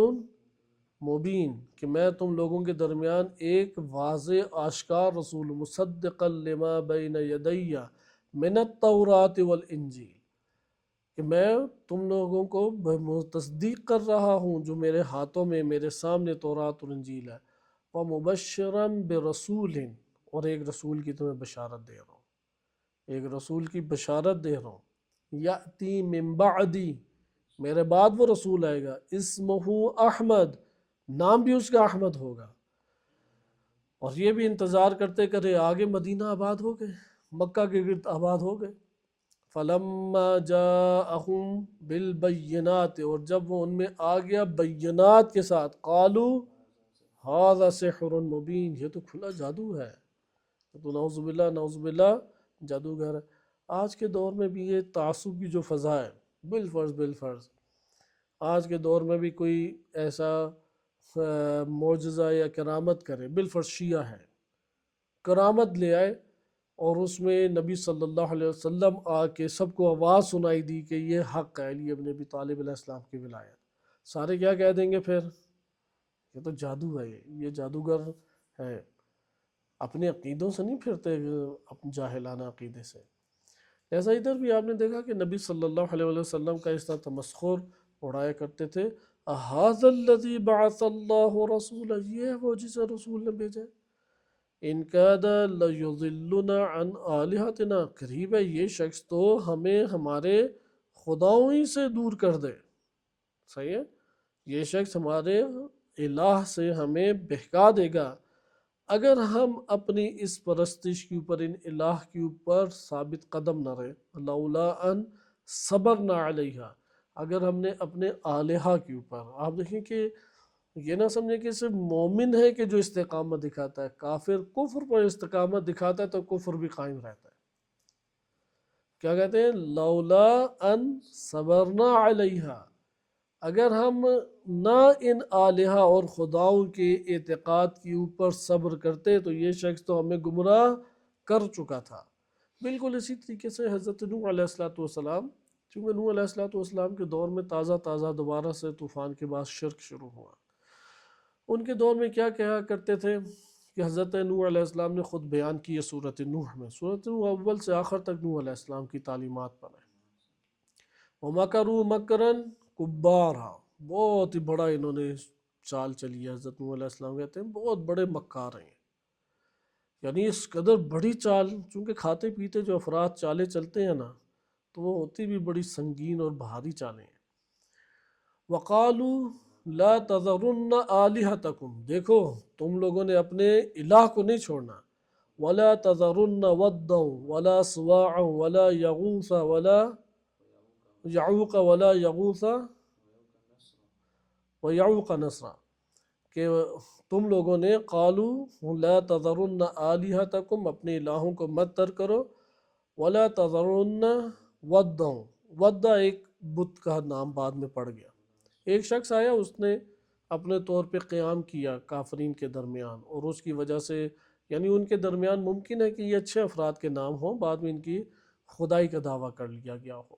مبین، کہ میں تم لوگوں کے درمیان ایک واضح آشکار رسول، مصدقا لما بین یدی من التوراۃ والانجیل، کہ میں تم لوگوں کو تصدیق کر رہا ہوں جو میرے ہاتھوں میں میرے سامنے تورات اور انجیل ہے، ومبشرا برسول، اور ایک رسول کی تمہیں بشارت دے رہا ہوں، ایک رسول کی بشارت دے رہا ہوں، یأتی من بعدی، میرے بعد وہ رسول آئے گا، اسمہ احمد، نام بھی اس کا احمد ہوگا۔ اور یہ بھی انتظار کرتے کرے آگے مدینہ آباد ہو گئے، مکہ کے گرد آباد ہو گئے۔ فلما جاءہم بالبینات، اور جب وہ ان میں آ گیا بینات کے ساتھ، قالو ھذا سحر مبین، یہ تو کھلا جادو ہے، تو نعوذ باللہ جادوگر ہے۔ آج کے دور میں بھی یہ تعصب کی جو فضا ہے، بالفرض آج کے دور میں بھی کوئی ایسا معجزہ یا کرامت کرے، بالفرض شیعہ ہے، کرامت لے آئے اور اس میں نبی صلی اللہ علیہ وسلم آ کے سب کو آواز سنائی دی کہ یہ حق ہے علی ابن ابی طالب علیہ السلام کی ولایت، سارے کیا کہہ دیں گے پھر؟ یہ تو جادو ہے، یہ جادوگر ہے، اپنے عقیدوں سے نہیں پھرتے، اپنے جاہلانہ عقیدے سے۔ ایسا ادھر بھی آپ نے دیکھا کہ نبی صلی اللہ علیہ وسلم کا اس طرح تمسخر اڑایا کرتے تھے، اَهَذَا الَّذِي بَعَثَ اللَّهُ رَسُولًا، یہ ہے وہ جسے رسول نے بھیجا، إِن كَادَ لَيُضِلُّنَا عَنْ آلِهَتِنَا، قریب ہے یہ شخص تو ہمیں ہمارے خداؤں ہی سے دور کر دے، صحیح ہے، یہ شخص ہمارے الہ سے ہمیں بہکا دے گا اگر ہم اپنی اس پرستش کے اوپر، ان الہ کے اوپر ثابت قدم نہ رہے، لولا ان صبرنا علیہا، اگر ہم نے اپنے آلہہ کے اوپر، آپ دیکھیں کہ یہ نہ سمجھیں کہ صرف مومن ہے کہ جو استقامت دکھاتا ہے، کافر کفر پر استقامت دکھاتا ہے تو کفر بھی قائم رہتا ہے۔ کیا کہتے ہیں؟ لولا ان صبرنا علیہا، اگر ہم نہ ان آلہہ اور خداؤں کے اعتقاد کے اوپر صبر کرتے تو یہ شخص تو ہمیں گمراہ کر چکا تھا۔ بالکل اسی طریقے سے حضرت نوح علیہ السلام، چونکہ نوح علیہ السلام کے دور میں تازہ دوبارہ سے طوفان کے بعد شرک شروع ہوا، ان کے دور میں کیا کہا کرتے تھے کہ حضرت نوح علیہ السلام نے خود بیان کی ہے سورۃ نوح میں، سورۃ نوح اول سے آخر تک نوح علیہ السلام کی تعلیمات پر ہے۔ وَمَكَرُوا مَكْرًا كُبَّارًا، بہت ہی بڑا انہوں نے چال چلی ہے، حضرت نوح علیہ السلام کہتے ہیں بہت بڑے مکار ہیں، یعنی اس قدر بڑی چال، چونکہ کھاتے پیتے جو افراد چالیں چلتے ہیں نا تو وہ ہوتی بھی بڑی سنگین اور بھاری چالیں ہیں۔ وَقَالُوا لَا تَذَرُنَّ آلِهَتَكُمْ، دیکھو تم لوگوں نے اپنے الہ کو نہیں چھوڑنا، وَلَا تَذَرُنَّ وَدًّا وَلَا سُوَاعًا وَلَا يَغُوثَ وَلَا یعوق ولا یغوث و یعوق نصرا، کہ تم لوگوں نے قالوا لا تذرن آلہتکم، اپنے الہوں کو مت ترک کرو، ولا تذرن ودا، ودا ایک بت کا نام بعد میں پڑ گیا، ایک شخص آیا اس نے اپنے طور پہ قیام کیا کافرین کے درمیان، اور اس کی وجہ سے یعنی ان کے درمیان ممکن ہے کہ یہ اچھے افراد کے نام ہوں، بعد میں ان کی خدائی کا دعویٰ کر لیا گیا ہو،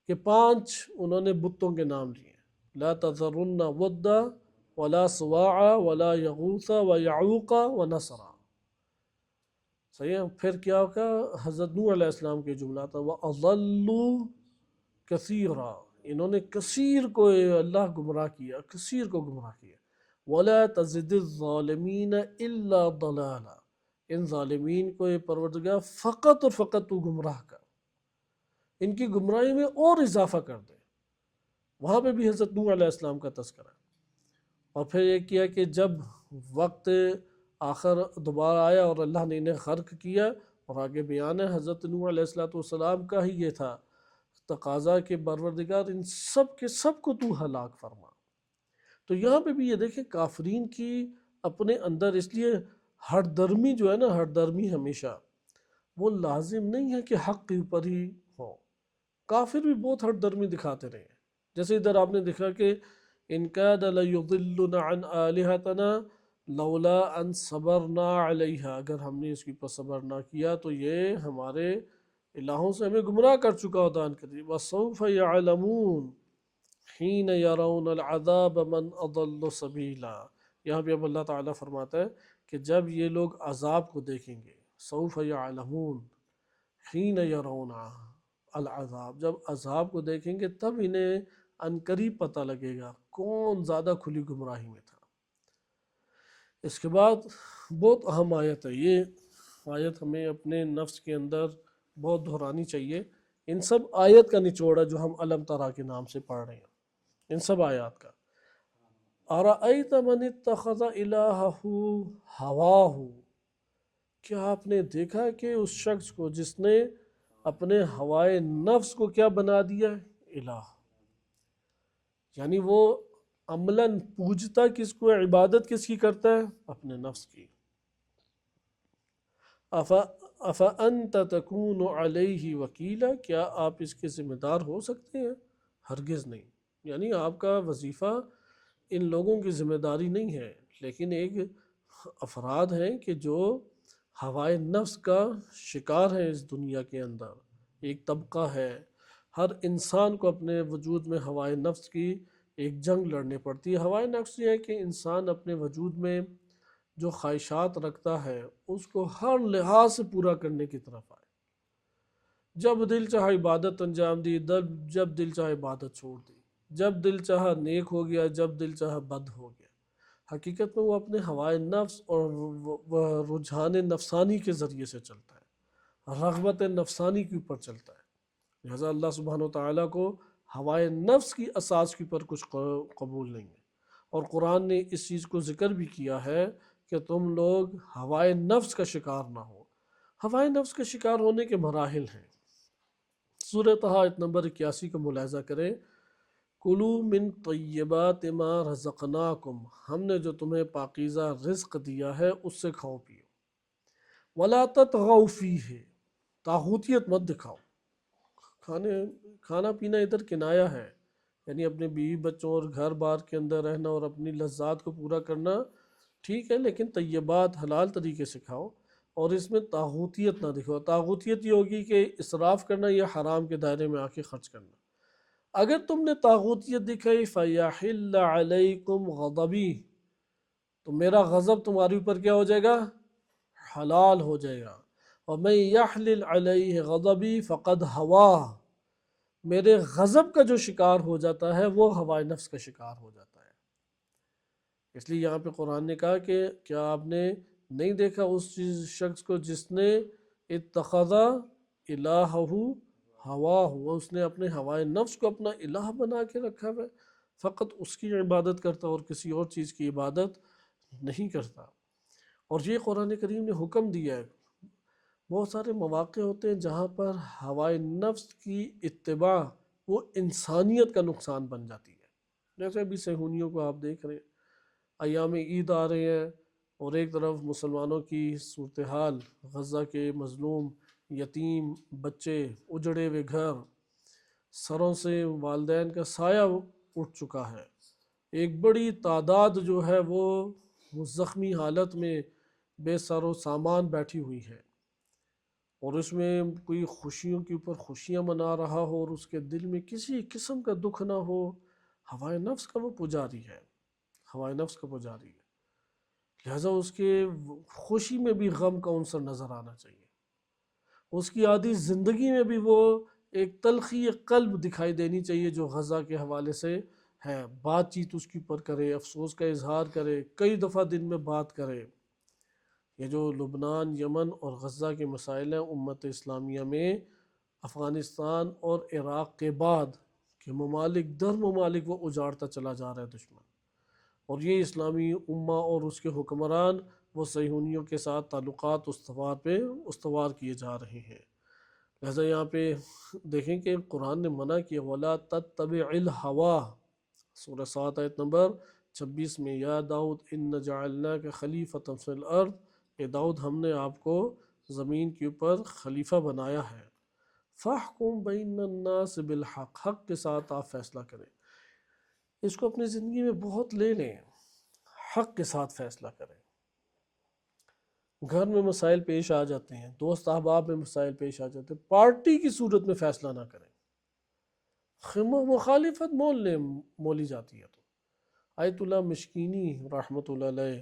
کہ 5 انہوں نے بتوں کے نام لیے، لا تذرن ودا ولا سواع ولا یغوث و یعوق و نصرا، صحیح ہے۔ پھر کیا ہوگا؟ حضرت نوح علیہ السلام کے جملہ تھا وَأَضَلُّوا كَثِيرًا، انہوں نے کثیر کو اللہ گمراہ کیا، کثیر کو گمراہ کیا، وَلَا تَزِدِ الظَّالِمِينَ إِلَّا ضَلَالًا، ان ظالمین کو یہ پروردگار فقط اور فقط تو گمراہ کر، ان کی گمراہی میں اور اضافہ کر دے۔ وہاں پہ بھی حضرت نوح علیہ السلام کا تذکرہ ہے۔ اور پھر یہ کیا کہ جب وقت آخر دوبارہ آیا اور اللہ نے انہیں غرق کیا، اور آگے بیان ہے حضرت نوح علیہ السلام کا ہی یہ تھا تقاضا کہ پروردگار ان سب کے سب کو تو ہلاک فرما۔ تو یہاں پہ بھی یہ دیکھیں کافرین کی اپنے اندر، اس لیے ہر درمی جو ہے نا، ہر درمی ہمیشہ وہ لازم نہیں ہے کہ حق کے اوپر ہی ہو۔ کافر بھی بہت ہر درمی دکھاتے رہے ہیں، جیسے ادھر آپ نے دیکھا کہ ان کاد لیضلنا عن آلہتنا لولا ان صبرنا علیہا، اگر ہم نے اس کے اوپر صبر نہ کیا تو یہ ہمارے الہوں سے ہمیں گمراہ کر چکا ہوتا ان قریب۔ وسوف یعلمون حین یرون العذاب من اضل سبیلا، یہاں پہ اب اللہ تعالیٰ فرماتا ہے کہ جب یہ لوگ عذاب کو دیکھیں گے، سوف یعلمون حین یرون العذاب، جب عذاب کو دیکھیں گے تب انہیں عنقریب پتہ لگے گا کون زیادہ کھلی گمراہی میں تھا۔ اس کے بعد بہت اہم آیت ہے یہ آیت، ہمیں اپنے نفس کے اندر بہت دہرانی چاہیے۔ ان سب آیت کا نچوڑ ہے جو ہم علم ترا کے نام سے پڑھ رہے ہیں، ان سب آیات کا۔ اَرَأَيْتَ مَنِ اتَّخَذَ إِلَٰهَهُ هَوَاهُ، کیا آپ نے دیکھا کہ اس شخص کو جس نے اپنے ہوائے نفس کو کیا بنا دیا ہے؟ الہ، یعنی وہ عملاً پوجتا کس کو، عبادت کس کی کرتا ہے؟ اپنے نفس کی۔ أَفَأَنْتَ تَكُونُ عَلَيْهِ وَكِيلًا، کیا آپ اس کے ذمہ دار ہو سکتے ہیں؟ ہرگز نہیں، یعنی آپ کا وظیفہ ان لوگوں کی ذمہ داری نہیں ہے، لیکن ایک افراد ہیں کہ جو ہوائے نفس کا شکار ہے اس دنیا کے اندر، ایک طبقہ ہے۔ ہر انسان کو اپنے وجود میں ہوائے نفس کی ایک جنگ لڑنی پڑتی ہے۔ ہوائے نفس یہ ہے کہ انسان اپنے وجود میں جو خواہشات رکھتا ہے اس کو ہر لحاظ سے پورا کرنے کی طرف آئے۔ جب دل چاہا عبادت انجام دی، جب دل چاہا عبادت چھوڑ دی، جب دل چاہا نیک ہو گیا، جب دل چاہا بد ہو گیا۔ حقیقت میں وہ اپنے ہوائے نفس اور رجحان نفسانی کے ذریعے سے چلتا ہے، رغبت نفسانی کے اوپر چلتا ہے۔ لہذا اللہ سبحانہ وتعالیٰ کو ہوائے نفس کی اساس کے اوپر کچھ قبول نہیں ہے، اور قرآن نے اس چیز کو ذکر بھی کیا ہے کہ تم لوگ ہوائے نفس کا شکار نہ ہو۔ ہوائے نفس کا شکار ہونے کے مراحل ہیں۔ سورہ طٰہٰ آیت نمبر 81 کا ملاحظہ کریں، کُلُوا مِن طیبات ما رزقناکم، ہم نے جو تمہیں پاکیزہ رزق دیا ہے اس سے کھاؤ پیو۔ وَلَا تَطْغَوْا فِيهِ، طاغوتیت مت دکھاؤ۔ کھانا پینا ادھر کنایا ہے، یعنی اپنے بیوی بچوں اور گھر بار کے اندر رہنا اور اپنی لذات کو پورا کرنا ٹھیک ہے، لیکن طیبات حلال طریقے سے کھاؤ، اور اس میں طاغوتیت نہ دکھاؤ۔ طاغوتیت یہ ہوگی کہ اسراف کرنا یا حرام کے دائرے میں آ کے خرچ کرنا۔ اگر تم نے طاغوتیت دکھائی فَيَحِلَّ عَلَيْكُمْ غَضَبِي، تو میرا غضب تمہارے اوپر کیا ہو جائے گا؟ حلال ہو جائے گا۔ وَمَن يَحْلِلْ عَلَيْهِ غَضَبِي فَقَدْ هَوَاهُ، میرے غضب کا جو شکار ہو جاتا ہے وہ ہوائے نفس کا شکار ہو جاتا ہے۔ اس لیے یہاں پہ قرآن نے کہا کہ کیا آپ نے نہیں دیکھا اس شخص کو جس نے اتخذ الہہ ہواہ، اس نے اپنے ہوائے نفس کو اپنا الہ بنا کے رکھا ہے، فقط اس کی عبادت کرتا اور کسی اور چیز کی عبادت نہیں کرتا۔ اور یہ قرآن کریم نے حکم دیا ہے۔ بہت سارے مواقع ہوتے ہیں جہاں پر ہوائے نفس کی اتباع وہ انسانیت کا نقصان بن جاتی ہے، جیسے ابھی صہیونیوں کو آپ دیکھ رہے ہیں، ایام عید آ رہے ہیں اور ایک طرف مسلمانوں کی صورتحال، غزہ کے مظلوم یتیم بچے، اجڑے ہوئے گھر، سروں سے والدین کا سایہ اٹھ چکا ہے، ایک بڑی تعداد جو ہے وہ زخمی حالت میں بے سر و سامان بیٹھی ہوئی ہے، اور اس میں کوئی خوشیوں کے اوپر خوشیاں منا رہا ہو اور اس کے دل میں کسی قسم کا دکھ نہ ہو، ہوائے نفس کا وہ پجاری ہے، ہوائے نفس کا پجاری ہے۔ لہٰذا اس کے خوشی میں بھی غم کا عنصر نظر آنا چاہیے، اس کی عادی زندگی میں بھی وہ ایک تلخی قلب دکھائی دینی چاہیے جو غزہ کے حوالے سے ہے، بات چیت اس کے اوپر کرے، افسوس کا اظہار کرے، کئی دفعہ دن میں بات کرے۔ یہ جو لبنان، یمن اور غزہ کے مسائل ہیں، امت اسلامیہ میں افغانستان اور عراق کے بعد کہ ممالک در ممالک وہ اجاڑتا چلا جا رہا ہے دشمن، اور یہ اسلامی امہ اور اس کے حکمران وہ صہیونیوں کے ساتھ تعلقات استوار کیے جا رہے ہیں۔ لہٰذا یہاں پہ دیکھیں کہ قرآن نے منع کیا وَلَا تَتَّبِعِ الْهَوَىٰ، سورہ 7 آیت نمبر 26 میں، یا داؤد اِنَّ جَعَلْنَاكَ خَلِيفَةً فِي الْأَرْضِ، اے داؤد ہم نے آپ کو زمین کے اوپر خلیفہ بنایا ہے، فَاحْكُم بَيْنَ النَّاسِ بِالْحَقِّ، حق کے ساتھ آپ فیصلہ کریں۔ اس کو اپنی زندگی میں بہت لے لیں، حق کے ساتھ فیصلہ کریں۔ گھر میں مسائل پیش آ جاتے ہیں، دوست احباب میں مسائل پیش آ جاتے ہیں، پارٹی کی صورت میں فیصلہ نہ کریں، مخالفت مولی جاتی ہے۔ تو آیت اللہ مشکینی رحمۃ اللہ علیہ،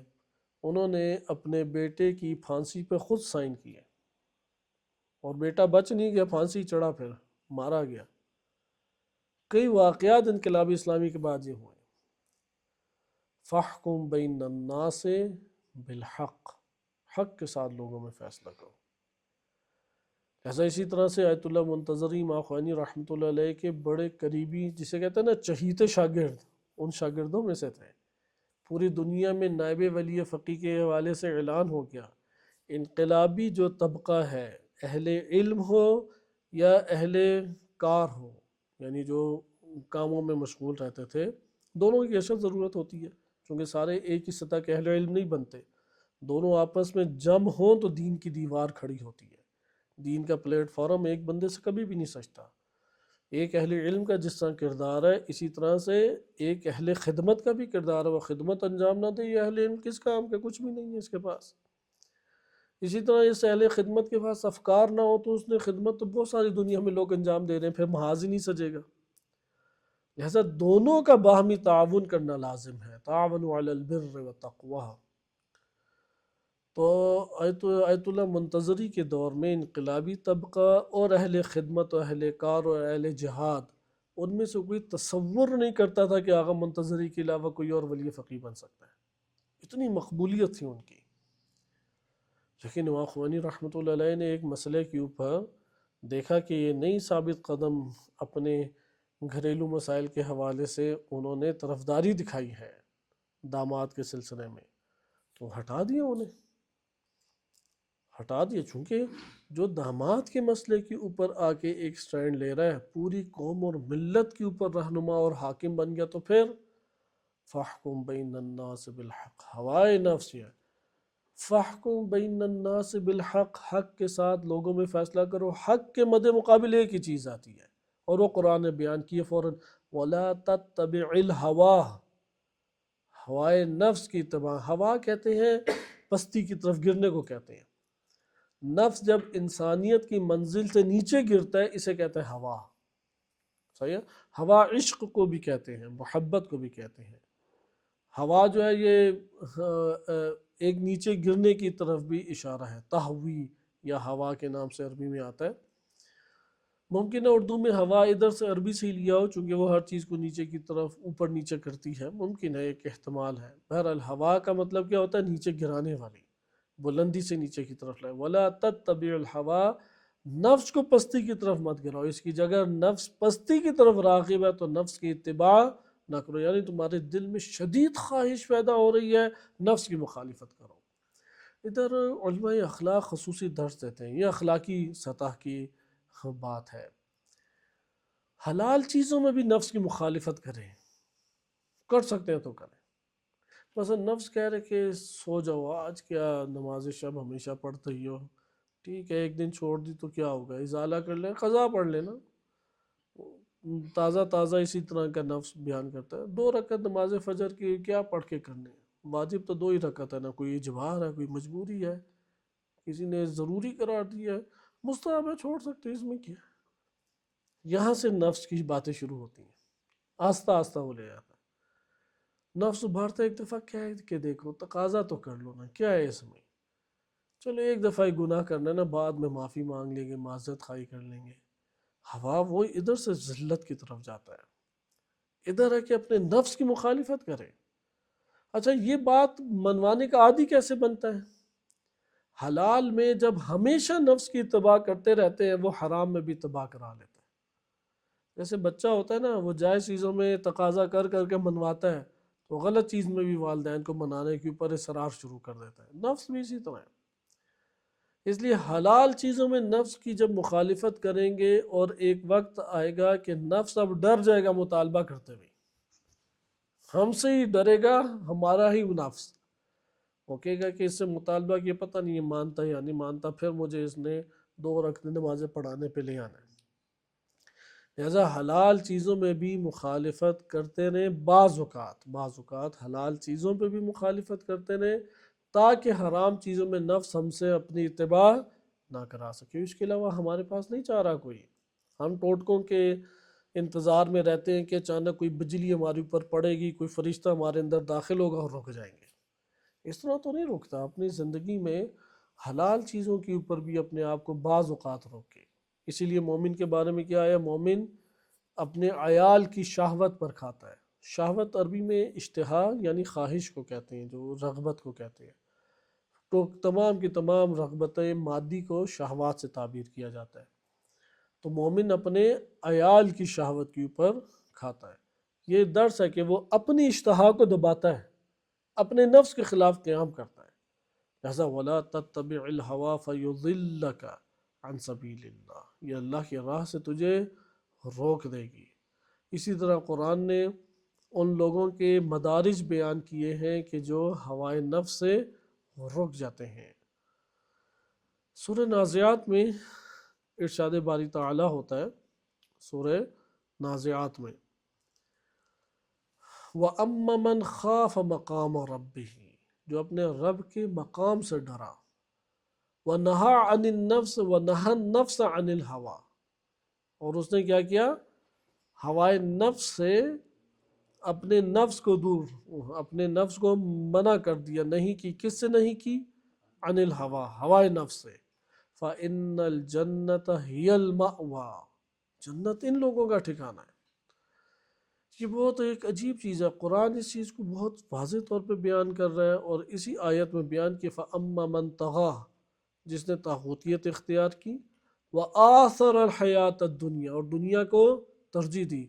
انہوں نے اپنے بیٹے کی پھانسی پہ خود سائن کیے اور بیٹا بچ نہیں گیا، پھانسی چڑھا، پھر مارا گیا۔ کئی واقعات انقلاب اسلامی کے بعد یہ ہوئے۔ فَاحْكُم بَيْنَ النَّاسِ بِالْحَقِّ، حق کے ساتھ لوگوں میں فیصلہ کرو۔ ایسا اسی طرح سے آیت اللہ منتظری ماخوانی رحمۃ اللہ علیہ کے بڑے قریبی، جسے کہتے ہیں نا چہیتے شاگرد، ان شاگردوں میں سے تھے۔ پوری دنیا میں نائب ولی فقیہ کے حوالے سے اعلان ہو گیا، انقلابی جو طبقہ ہے، اہل علم ہو یا اہل کار ہو، یعنی جو کاموں میں مشغول رہتے تھے، دونوں کی اشد ضرورت ہوتی ہے، کیونکہ سارے ایک ہی سطح کے اہل علم نہیں بنتے، دونوں آپس میں جم ہوں تو دین کی دیوار کھڑی ہوتی ہے۔ دین کا پلیٹ فارم ایک بندے سے کبھی بھی نہیں سجتا۔ ایک اہل علم کا جس طرح کردار ہے، اسی طرح سے ایک اہل خدمت کا بھی کردار ہے، وہ خدمت انجام نہ دے، یہ اہل علم کس کام کے، کچھ بھی نہیں ہے اس کے پاس۔ اسی طرح اس اہل خدمت کے پاس افکار نہ ہو تو اس نے خدمت تو بہت ساری دنیا میں لوگ انجام دے رہے ہیں، پھر محاذ ہی نہیں سجے گا۔ لہذا دونوں کا باہمی تعاون کرنا لازم ہے، تعاونوا علی البر والتقوی۔ تو آیت اللہ منتظری کے دور میں انقلابی طبقہ اور اہل خدمت و اہل کار اور اہل جہاد، ان میں سے کوئی تصور نہیں کرتا تھا کہ آغا منتظری کے علاوہ کوئی اور ولی فقیہ بن سکتا ہے، اتنی مقبولیت تھی ان کی۔ لیکن امام خمینی رحمۃ اللہ علیہ نے ایک مسئلے کے اوپر دیکھا کہ یہ نئی ثابت قدم اپنے گھریلو مسائل کے حوالے سے انہوں نے طرفداری دکھائی ہے داماد کے سلسلے میں، تو ہٹا دیا انہیں، ہٹا دیا، چونکہ جو داماد کے مسئلے کے اوپر آ کے ایک سٹینڈ لے رہا ہے، پوری قوم اور ملت کے اوپر رہنما اور حاکم بن گیا، تو پھر فَاحْكُم بَيْنَ النَّاسِ بِالْحَقِّ، ہوائے نفس ہے، فَاحْكُم بَيْنَ النَّاسِ بِالْحَقِّ، حق کے ساتھ لوگوں میں فیصلہ کرو۔ حق کے مد مقابل ایک ہی چیز آتی ہے اور وہ قرآن نے بیان کی ہے فوراً، وَلَا تَتَّبِعِ الْهَوَىٰ، ہوائے نفس کی اتباع۔ ہوا کہتے ہیں پستی کی طرف گرنے کو کہتے ہیں، نفس جب انسانیت کی منزل سے نیچے گرتا ہے اسے کہتے ہیں ہوا، صحیح ہے؟ ہوا عشق کو بھی کہتے ہیں، محبت کو بھی کہتے ہیں۔ ہوا جو ہے یہ ایک نیچے گرنے کی طرف بھی اشارہ ہے، تہوی یا ہوا کے نام سے عربی میں آتا ہے۔ ممکن ہے اردو میں ہوا ادھر سے عربی سے ہی لیا ہو، چونکہ وہ ہر چیز کو نیچے کی طرف اوپر نیچے کرتی ہے، ممکن ہے، ایک احتمال ہے۔ بہرحال ہوا کا مطلب کیا ہوتا ہے؟ نیچے گرانے والی، بلندی سے نیچے کی طرف لائے۔ وَلَا تَتَّبِعُ الْهَوَىٰ، نفس کو پستی کی طرف مت گراؤ، اس کی جگہ نفس پستی کی طرف راغب ہے تو نفس کی اتباع نہ کرو، یعنی تمہارے دل میں شدید خواہش پیدا ہو رہی ہے، نفس کی مخالفت کرو۔ ادھر علماء اخلاق خصوصی درس دیتے ہیں، یہ اخلاقی سطح کی بات ہے۔ حلال چیزوں میں بھی نفس کی مخالفت کریں، کر سکتے ہیں تو کریں۔ مثلا نفس کہہ رہے کہ سو جاؤ، آج کیا نماز شب ہمیشہ پڑھتے ہی ہو، ٹھیک ہے ایک دن چھوڑ دی تو کیا ہوگا، ازالہ کر لیں، قضا پڑھ لینا، تازہ تازہ اسی طرح کا نفس بیان کرتا ہے۔ 2 رکعت نماز فجر کی کیا پڑھ کے کرنے ہیں، واجب تو 2 ہی رکعت ہے، نہ کوئی اجبار ہے، کوئی مجبوری ہے، کسی نے ضروری قرار دیا ہے، مستحب ہے، چھوڑ سکتے ہیں، اس میں کیا ہے۔ یہاں سے نفس کی باتیں شروع ہوتی ہیں، آہستہ آہستہ وہ لے جاتا ہے۔ نفس ابھارتا ہے ایک دفعہ، کیا ہے کہ دیکھو تقاضا تو کر لو نا، کیا ہے اس میں، چلو ایک دفعہ ہی گناہ کرنا ہے نا، بعد میں معافی مانگ لیں گے، معذرت خواہی کر لیں گے۔ ہوا وہ ادھر سے ذلت کی طرف جاتا ہے، ادھر ہے کہ اپنے نفس کی مخالفت کرے۔ اچھا یہ بات منوانے کا عادی کیسے بنتا ہے؟ حلال میں جب ہمیشہ نفس کی اتباع کرتے رہتے ہیں، وہ حرام میں بھی اتباع کرا لیتے ہیں۔ جیسے بچہ ہوتا ہے نا، وہ جائز چیزوں میں تقاضا کر کر کے منواتا ہے، تو غلط چیز میں بھی والدین کو منانے کے اوپر اصرار شروع کر دیتا ہے۔ نفس بھی اسی طرح ہے۔ اس لیے حلال چیزوں میں نفس کی جب مخالفت کریں گے اور ایک وقت آئے گا کہ نفس اب ڈر جائے گا مطالبہ کرتے ہوئے، ہم سے ہی ڈرے گا، ہمارا ہی نفس وہ کہے گا کہ اس سے مطالبہ کیا، پتہ نہیں یہ مانتا یا نہیں مانتا، پھر مجھے اس نے 2 رکعت نمازیں پڑھانے پہ لے آنا ہے۔ لہذا حلال چیزوں میں بھی مخالفت کرتے رہیں، بعض اوقات حلال چیزوں پہ بھی مخالفت کرتے رہیں تاکہ حرام چیزوں میں نفس ہم سے اپنی اتباع نہ کرا سکے۔ اس کے علاوہ ہمارے پاس نہیں چاہ رہا کوئی، ہم ٹوٹکوں کے انتظار میں رہتے ہیں کہ اچانک کوئی بجلی ہمارے اوپر پڑے گی، کوئی فرشتہ ہمارے اندر داخل ہوگا اور رک جائیں گے۔ اس طرح تو نہیں رکتا، اپنی زندگی میں حلال چیزوں کے اوپر بھی اپنے آپ کو بعض اوقات روکے۔ اسی لیے مومن کے بارے میں کیا ہے، مومن اپنے عیال کی شہوت پر کھاتا ہے۔ شہوت عربی میں اشتہا یعنی خواہش کو کہتے ہیں، جو رغبت کو کہتے ہیں، تو تمام کی تمام رغبتیں مادی کو شہوات سے تعبیر کیا جاتا ہے۔ تو مومن اپنے عیال کی شہوت کے اوپر کھاتا ہے۔ یہ درس ہے کہ وہ اپنی اشتہا کو دباتا ہے، اپنے نفس کے خلاف قیام کرتا ہے۔ لہذا وَلَا تَتَّبِعِ الْهَوَىٰ فَيُضِلَّكَ عَنْ سَبِيلِ اللَّهِ، یہ اللہ کی راہ سے تجھے روک دے گی۔ اسی طرح قرآن نے ان لوگوں کے مدارج بیان کیے ہیں کہ جو ہوائے نفس سے رک جاتے ہیں۔ سورہ نازعات میں ارشاد باری تعالیٰ ہوتا ہے، سورہ نازعات میں وَأَمَّا مَنْ خَافَ مَقَامَ رَبِّهِ، جو اپنے رب کے مقام سے ڈرا، وَنَهَىٰ عَنِ النَّفْسِ وَنَهَى النَّفْسَ عَنِ الْهَوَىٰ، اور اس نے کیا کیا، ہوائے نفس سے اپنے نفس کو دور، اپنے نفس کو منع کر دیا، نہیں کی، کس سے نہیں کی، عن الہوا، ہوائے نفس سے۔ فَإِنَّ الْجَنَّةَ هِيَ الْمَأْوَىٰ، جنت ان لوگوں کا ٹھکانہ ہے۔ یہ بہت ایک عجیب چیز ہے، قرآن اس چیز کو بہت واضح طور پہ بیان کر رہا ہے، اور اسی آیت میں بیان کہ فَأَمَّا مَن طَغَىٰ، جس نے طاغوتیت اختیار کی، وَآثَرَ الْحَيَاةَ الدُّنْيَا، اور دنیا کو ترجیح دی۔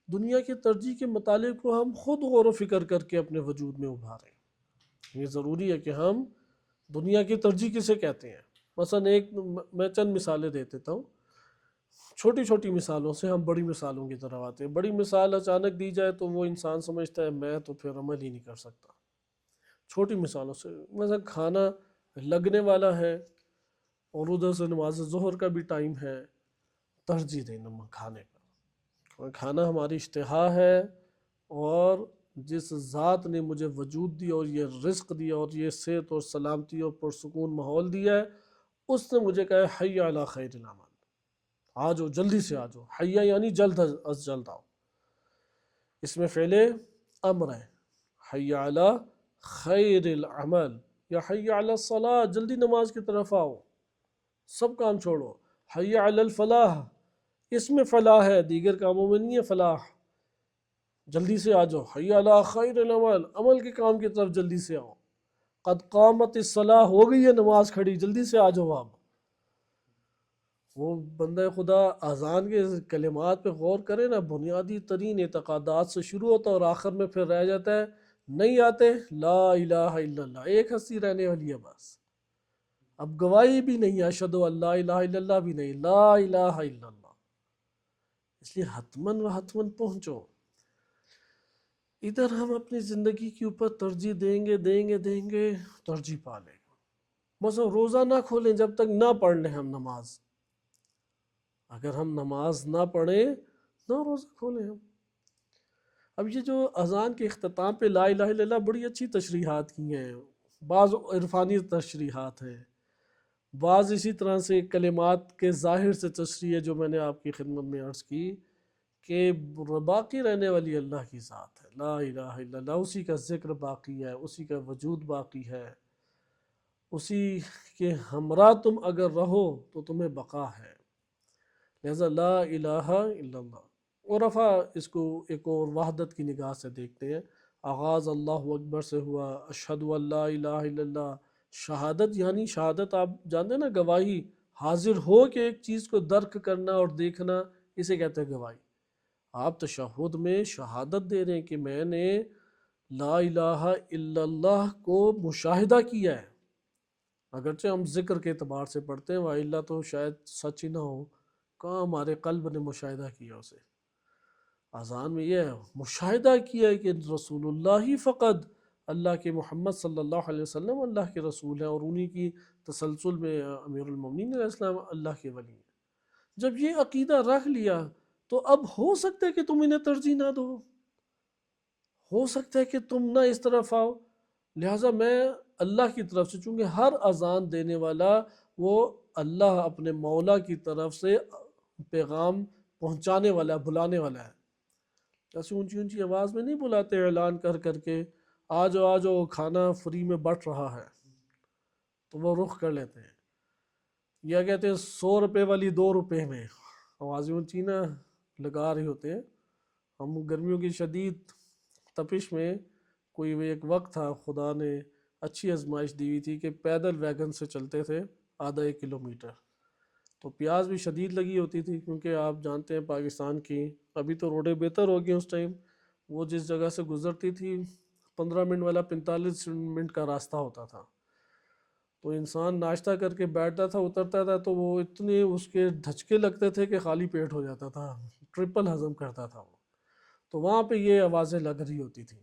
دنیا کی ترجیح کے مطالب کو ہم خود غور و فکر کر کے اپنے وجود میں ابھاریں۔ یہ ضروری ہے کہ ہم دنیا کی ترجیح کسے کہتے ہیں۔ مثلا میں چند مثالیں دے دیتا ہوں، چھوٹی چھوٹی مثالوں سے ہم بڑی مثالوں کی طرف آتے ہیں۔ بڑی مثال اچانک دی جائے تو وہ انسان سمجھتا ہے میں تو پھر عمل ہی نہیں کر سکتا۔ چھوٹی مثالوں سے، مثلا کھانا لگنے والا ہے اور ادھر سے نماز ظہر کا بھی ٹائم ہے، ترجیح دینا کھانے پر۔ کھانا ہماری اشتہا ہے، اور جس ذات نے مجھے وجود دیا اور یہ رزق دیا اور یہ صحت اور سلامتی اور پرسکون ماحول دیا ہے، اس نے مجھے کہا ہے حی علی خیر العمل، آ جاؤ جلدی سے آ جاؤ۔ حیا یعنی جلد از جلد آؤ، اس میں فعل امر ہے، حی علی خیر العمل، یا حی علی الصلاۃ، جلدی نماز کی طرف آؤ، سب کام چھوڑو۔ حی علی الفلاح، اس میں فلاح ہے، دیگر کاموں میں نہیں ہے فلاح، جلدی سے آ جاؤ۔ حی علی خیر العمل، عمل کے کام کی طرف جلدی سے آؤ۔ قد قامت الصلاح، ہو گئی ہے نماز کھڑی، جلدی سے آ جاؤ۔ اب وہ بندہ خدا اذان کے کلمات پہ غور کرے نا، بنیادی ترین اعتقادات سے شروع ہوتا ہے اور آخر میں پھر رہ جاتا ہے نہیں آتے لا الہ الا اللہ، ایک ہستی رہنے والی ہے بس، اب گواہی بھی نہیں، اشہد ان لا الہ الا اللہ بھی نہیں، لا الہ الا اللہ۔ اس لیے حتماً و حتماً پہنچو۔ ادھر ہم اپنی زندگی کے اوپر ترجیح دیں گے، ترجیح پا لیں گے۔ مثلا روزہ نہ کھولیں جب تک نہ پڑھ لیں ہم نماز، اگر ہم نماز نہ پڑھیں نہ روزہ کھولیں ہم۔ اب یہ جو اذان کے اختتام پہ لا الہ الا اللہ، بڑی اچھی تشریحات کی ہیں، بعض عرفانی تشریحات ہیں، بعض اسی طرح سے کلمات کے ظاہر سے تشریح ہے جو میں نے آپ کی خدمت میں عرض کی کہ باقی رہنے والی اللہ کی ذات ہے، لا الہ الا اللہ، اسی کا ذکر باقی ہے، اسی کا وجود باقی ہے، اسی کے ہمراہ تم اگر رہو تو تمہیں بقا ہے۔ لہذا لا الہ الا اللہ، اور رفع اس کو ایک اور وحدت کی نگاہ سے دیکھتے ہیں۔ آغاز اللہ اکبر سے ہوا، اشہد ان لا الہ الا اللہ، شہادت یعنی شہادت آپ جانتے ہیں نا، گواہی، حاضر ہو کے ایک چیز کو درک کرنا اور دیکھنا، اسے کہتے ہیں گواہی۔ آپ تشہد میں شہادت دے رہے ہیں کہ میں نے لا الہ الا اللہ کو مشاہدہ کیا ہے، اگرچہ ہم ذکر کے اعتبار سے پڑھتے ہیں وَإِلَّا تو شاید سچ ہی نہ ہو، کہاں ہمارے قلب نے مشاہدہ کیا اسے۔ اذان میں یہ ہے مشاہدہ کیا ہے کہ رسول اللہ ہی فقط اللہ کے محمد صلی اللہ علیہ وسلم اللہ کے رسول ہیں، اور انہی کی تسلسل میں امیر المومنین علیہ السلام اللہ کے ولی ہیں۔ جب یہ عقیدہ رکھ لیا تو اب ہو سکتا ہے کہ تم انہیں ترجیح نہ دو، ہو سکتا ہے کہ تم نہ اس طرف آؤ۔ لہٰذا میں اللہ کی طرف سے، چونکہ ہر اذان دینے والا وہ اللہ اپنے مولا کی طرف سے پیغام پہنچانے والا، بلانے والا ہے۔ ایسے اونچی اونچی آواز میں نہیں بلاتے اعلان کر کر کے آ جاؤ آ جاؤ کھانا فری میں بٹ رہا ہے، تو وہ رخ کر لیتے ہیں۔ یا کہتے ہیں 100 روپے والی 2 روپے میں، آوازیں اونچی نہ لگا رہے ہوتے ہیں۔ ہم گرمیوں کی شدید تپش میں کوئی ایک وقت تھا خدا نے اچھی آزمائش دی ہوئی تھی کہ پیدل ویگن سے چلتے تھے آدھا 1 کلومیٹر، تو پیاس بھی شدید لگی ہوتی تھی، کیونکہ آپ جانتے ہیں پاکستان کی ابھی تو روڈیں بہتر ہو گئی، اس ٹائم وہ جس جگہ سے گزرتی تھی 15 منٹ والا 45 منٹ کا راستہ ہوتا تھا۔ تو انسان ناشتہ کر کے بیٹھتا تھا، اترتا تھا تو وہ اتنے اس کے دھچکے لگتے تھے کہ خالی پیٹ ہو جاتا تھا، ٹرپل ہضم کرتا تھا وہ۔ تو وہاں پہ یہ آوازیں لگ رہی ہوتی تھیں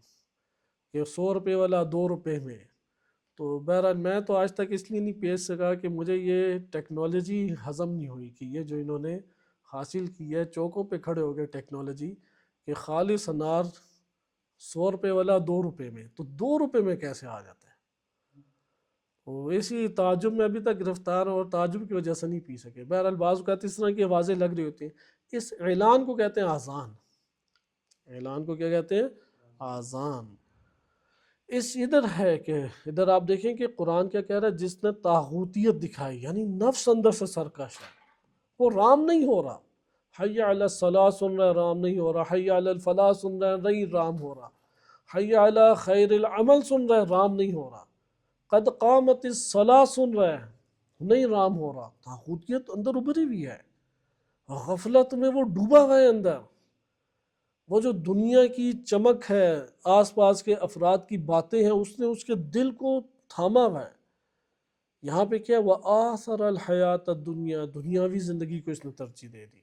کہ 100 روپے والا 2 روپے میں۔ تو بہرحال میں تو آج تک اس لیے نہیں پیش سکا کہ مجھے یہ ٹیکنالوجی ہضم نہیں ہوئی کہ یہ جو انہوں نے حاصل کی ہے، چوکوں پہ کھڑے ہو گئے ٹیکنالوجی، کہ خالص انار 100 روپے والا 2 روپے میں، تو 2 روپے میں کیسے آ جاتا ہے؟ وہ اسی تعجب میں ابھی تک گرفتار ہیں اور تعجب کی وجہ سے نہیں پی سکے۔ بہرحال بعض اوقات اس طرح کی آوازیں لگ رہی ہوتی ہیں۔ اس اعلان کو کہتے ہیں آذان، اعلان کو کیا کہتے ہیں؟ آذان۔ اس ادھر ہے کہ ادھر آپ دیکھیں کہ قرآن کیا کہہ رہا ہے، جس نے طاغوتیت دکھائی، یعنی نفس اندر سے سرکش ہے، وہ رام نہیں ہو رہا۔ حی علی الصلاح سن رہا ہے، رام نہیں ہو رہا۔ حی علی الفلاح سن رہا ہے، نہیں رام ہو رہا۔ حی علی خیر العمل سن رہا ہے، رام نہیں ہو رہا۔ قد قامت الصلاح سن رہا ہے، نہیں رام ہو رہا۔ طاغوتیت اندر ابھری ہوئی ہے، غفلت میں وہ ڈوبا ہوا ہے اندر۔ وہ جو دنیا کی چمک ہے، آس پاس کے افراد کی باتیں ہیں، اس نے اس کے دل کو تھاما ہوا ہے۔ یہاں پہ کیا وَآثَرَ الْحَيَاةَ الدُّنْيَا، دنیاوی زندگی کو اس نے ترجیح دے دی۔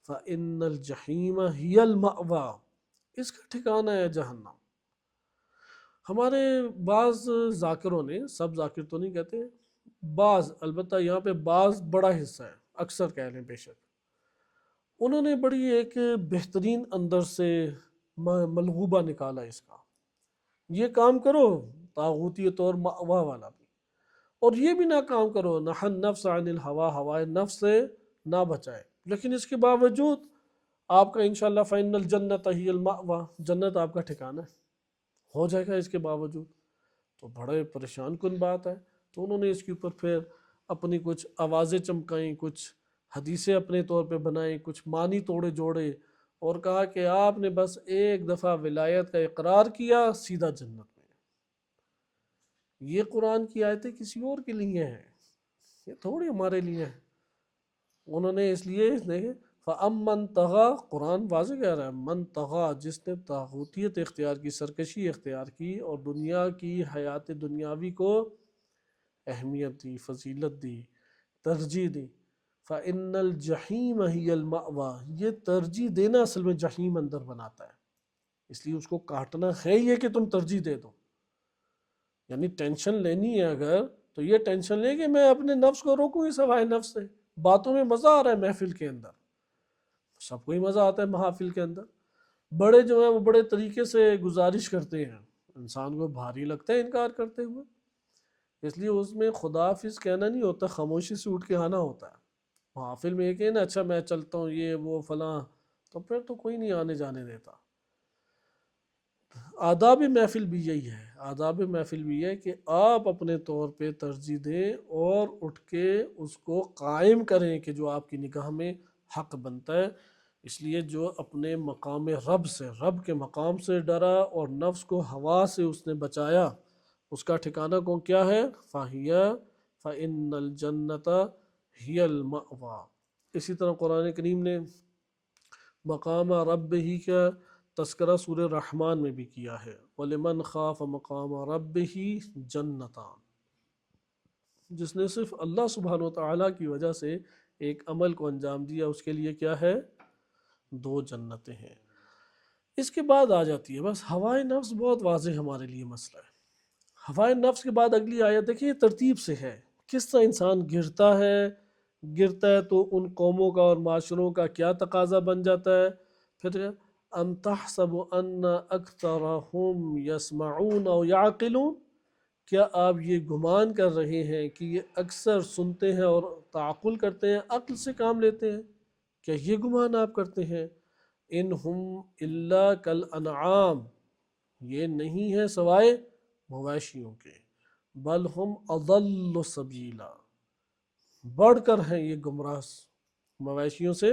فَإِنَّ الْجَحِيمَ هِيَ الْمَأْوَى، اس کا ٹھکانہ ہے جہنم۔ ہمارے بعض ذاکروں نے، سب ذاکر تو نہیں کہتے، بعض، البتہ یہاں پہ بعض بڑا حصہ ہے، اکثر کہہ لیں بے شک، انہوں نے بڑی ایک بہترین اندر سے ملغوبہ نکالا اس کا۔ یہ کام کرو طاغوتیت اور مأویٰ والا بھی، اور یہ بھی نہ کام کرو نہى النفس عن الہوا، ہوائے نفس سے نہ بچائے، لیکن اس کے باوجود آپ کا انشاءاللہ فإن الجنۃ هی المأویٰ، جنت آپ کا ٹھکانہ ہے، ہو جائے گا اس کے باوجود۔ تو بڑے پریشان کن بات ہے۔ تو انہوں نے اس کے اوپر پھر اپنی کچھ آوازیں چمکائیں، کچھ حدیثیں اپنے طور پہ بنائیں، کچھ معنی توڑے جوڑے، اور کہا کہ آپ نے بس ایک دفعہ ولایت کا اقرار کیا سیدھا جنت میں۔ یہ قرآن کی آیتیں کسی اور کے لیے ہیں، یہ تھوڑی ہمارے لیے ہیں۔ انہوں نے اس لیے دیکھیں فَأَمَّنْ طَغَىٰ، قرآن واضح کہہ رہا ہے من طغیٰ، جس نے طاغوتیت اختیار کی، سرکشی اختیار کی، اور دنیا کی حیات دنیاوی کو اہمیت دی، فضیلت دی، ترجیح دی۔ فَإِنَّ الْجَحِيمَ هِيَ الْمَأْوَىٰ، یہ ترجیح دینا اصل میں جہنم اندر بناتا ہے، اس لیے اس کو کاٹنا ہے یہ کہ تم ترجیح دے دو۔ یعنی ٹینشن لینی ہے اگر، تو یہ ٹینشن لے کہ میں اپنے نفس کو روکوں اس ہوائے نفس سے۔ باتوں میں مزہ آ رہا ہے محفل کے اندر، سب کو ہی مزہ آتا ہے محافل کے اندر، بڑے جو ہیں وہ بڑے طریقے سے گزارش کرتے ہیں، انسان کو بھاری لگتا ہے انکار کرتے ہوئے، اس لیے اس میں خدا حافظ کہنا نہیں ہوتا، خاموشی سے اٹھ کے آنا ہوتا ہے۔ محافل میں یہ کہ نا اچھا میں چلتا ہوں یہ وہ فلاں، تو پھر تو کوئی نہیں آنے جانے دیتا۔ آداب محفل بھی یہی ہے، آداب محفل بھی یہ ہے کہ آپ اپنے طور پہ ترجیح دیں اور اٹھ کے اس کو قائم کریں کہ جو آپ کی نگاہ میں حق بنتا ہے۔ اس لیے جو اپنے مقام رب سے، رب کے مقام سے ڈرا اور نفس کو ہوا سے اس نے بچایا، اس کا ٹھکانہ کون کیا ہے؟ فَإِنَّ الْجَنَّةَ هِيَ الْمَأْوَىٰ۔ اسی طرح قرآن کریم نے مقام رب ہی کا تذکرہ سورہ رحمان میں بھی کیا ہے، وَلِمَنْ خَافَ مَقَامَ رَبِّهِ جَنَّتَانِ۔ جس نے صرف اللہ سبحانہ و تعالیٰ کی وجہ سے ایک عمل کو انجام دیا، اس کے لیے کیا ہے؟ 2 جنتیں ہیں۔ اس کے بعد آ جاتی ہے بس ہوائے نفس، بہت واضح ہمارے لیے مسئلہ ہے۔ ہوائے نفس کے بعد اگلی آیت دیکھیں، یہ ترتیب سے ہے کس طرح انسان گرتا ہے تو ان قوموں کا اور معاشروں کا کیا تقاضا بن جاتا ہے۔ پھر ام تحسب ان اکثرهم یسمعون او یعقلون، کیا آپ یہ گمان کر رہے ہیں کہ یہ اکثر سنتے ہیں اور تعقل کرتے ہیں، عقل سے کام لیتے ہیں؟ کیا یہ گمان آپ کرتے ہیں؟ انہم الا کالانعام، یہ نہیں ہے سوائے مویشیوں کے، بل ہم اضل سبیلا، بڑھ کر ہیں یہ گمراہ، مویشیوں سے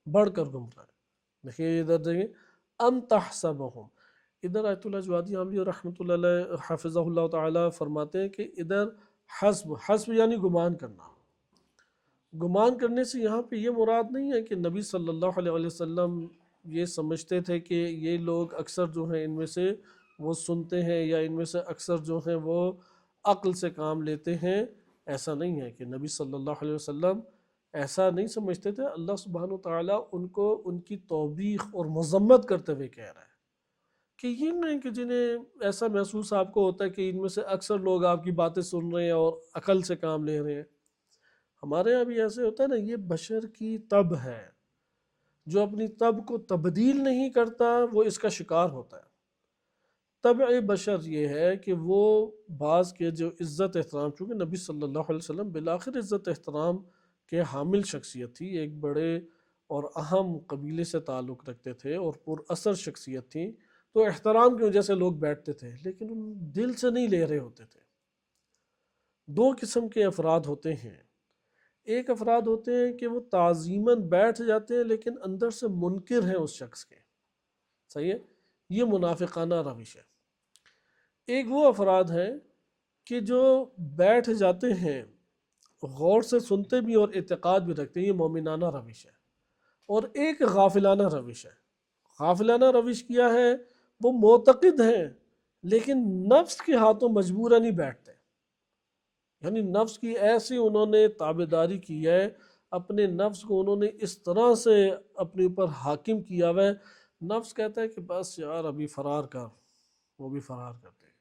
بڑھ کر گمراہ۔ دیکھیے ادھر دیکھیں، ام تحسبہم، ادھر آیت اللہ جوادی عاملی رحمۃ اللہ علیہ حافظہ اللہ تعالی فرماتے ہیں کہ ادھر حسب یعنی گمان کرنا، گمان کرنے سے یہاں پہ یہ مراد نہیں ہے کہ نبی صلی اللہ علیہ وسلم یہ سمجھتے تھے کہ یہ لوگ اکثر جو ہیں ان میں سے وہ سنتے ہیں، یا ان میں سے اکثر جو ہیں وہ عقل سے کام لیتے ہیں۔ ایسا نہیں ہے کہ نبی صلی اللہ علیہ وسلم ایسا نہیں سمجھتے تھے، اللہ سبحانہ وتعالیٰ ان کو ان کی توبیخ اور مذمت کرتے ہوئے کہہ رہا ہے کہ یہ نہیں کہ جنہیں ایسا محسوس آپ کو ہوتا ہے کہ ان میں سے اکثر لوگ آپ کی باتیں سن رہے ہیں اور عقل سے کام لے رہے ہیں۔ ہمارے یہاں بھی ایسے ہوتا ہے نا، یہ بشر کی طب ہے، جو اپنی طب کو تبدیل نہیں کرتا وہ اس کا شکار ہوتا ہے۔ طبع بشر یہ ہے کہ وہ بعض کے جو عزت احترام، چونکہ نبی صلی اللہ علیہ وسلم بالآخر عزت احترام کے حامل شخصیت تھی، ایک بڑے اور اہم قبیلے سے تعلق رکھتے تھے اور پر اثر شخصیت تھی، تو احترام کی وجہ سے لوگ بیٹھتے تھے، لیکن ان دل سے نہیں لے رہے ہوتے تھے۔ 2 قسم کے افراد ہوتے ہیں، ایک افراد ہوتے ہیں کہ وہ تعظیماً بیٹھ جاتے ہیں لیکن اندر سے منکر ہیں اس شخص کے، صحیح ہے، یہ منافقانہ روش ہے۔ ایک وہ افراد ہیں کہ جو بیٹھ جاتے ہیں، غور سے سنتے بھی اور اعتقاد بھی رکھتے ہیں، یہ مومنانہ روش ہے۔ اور ایک غافلانہ روش ہے۔ غافلانہ روش کیا ہے؟ وہ معتقد ہیں لیکن نفس کے ہاتھوں مجبورا نہیں بیٹھتے، یعنی نفس کی ایسی انہوں نے تابعداری کی ہے، اپنے نفس کو انہوں نے اس طرح سے اپنے اوپر حاکم کیا ہوا ہے، نفس کہتا ہے کہ بس یار ابھی فرار کر، وہ بھی فرار کرتے ہیں۔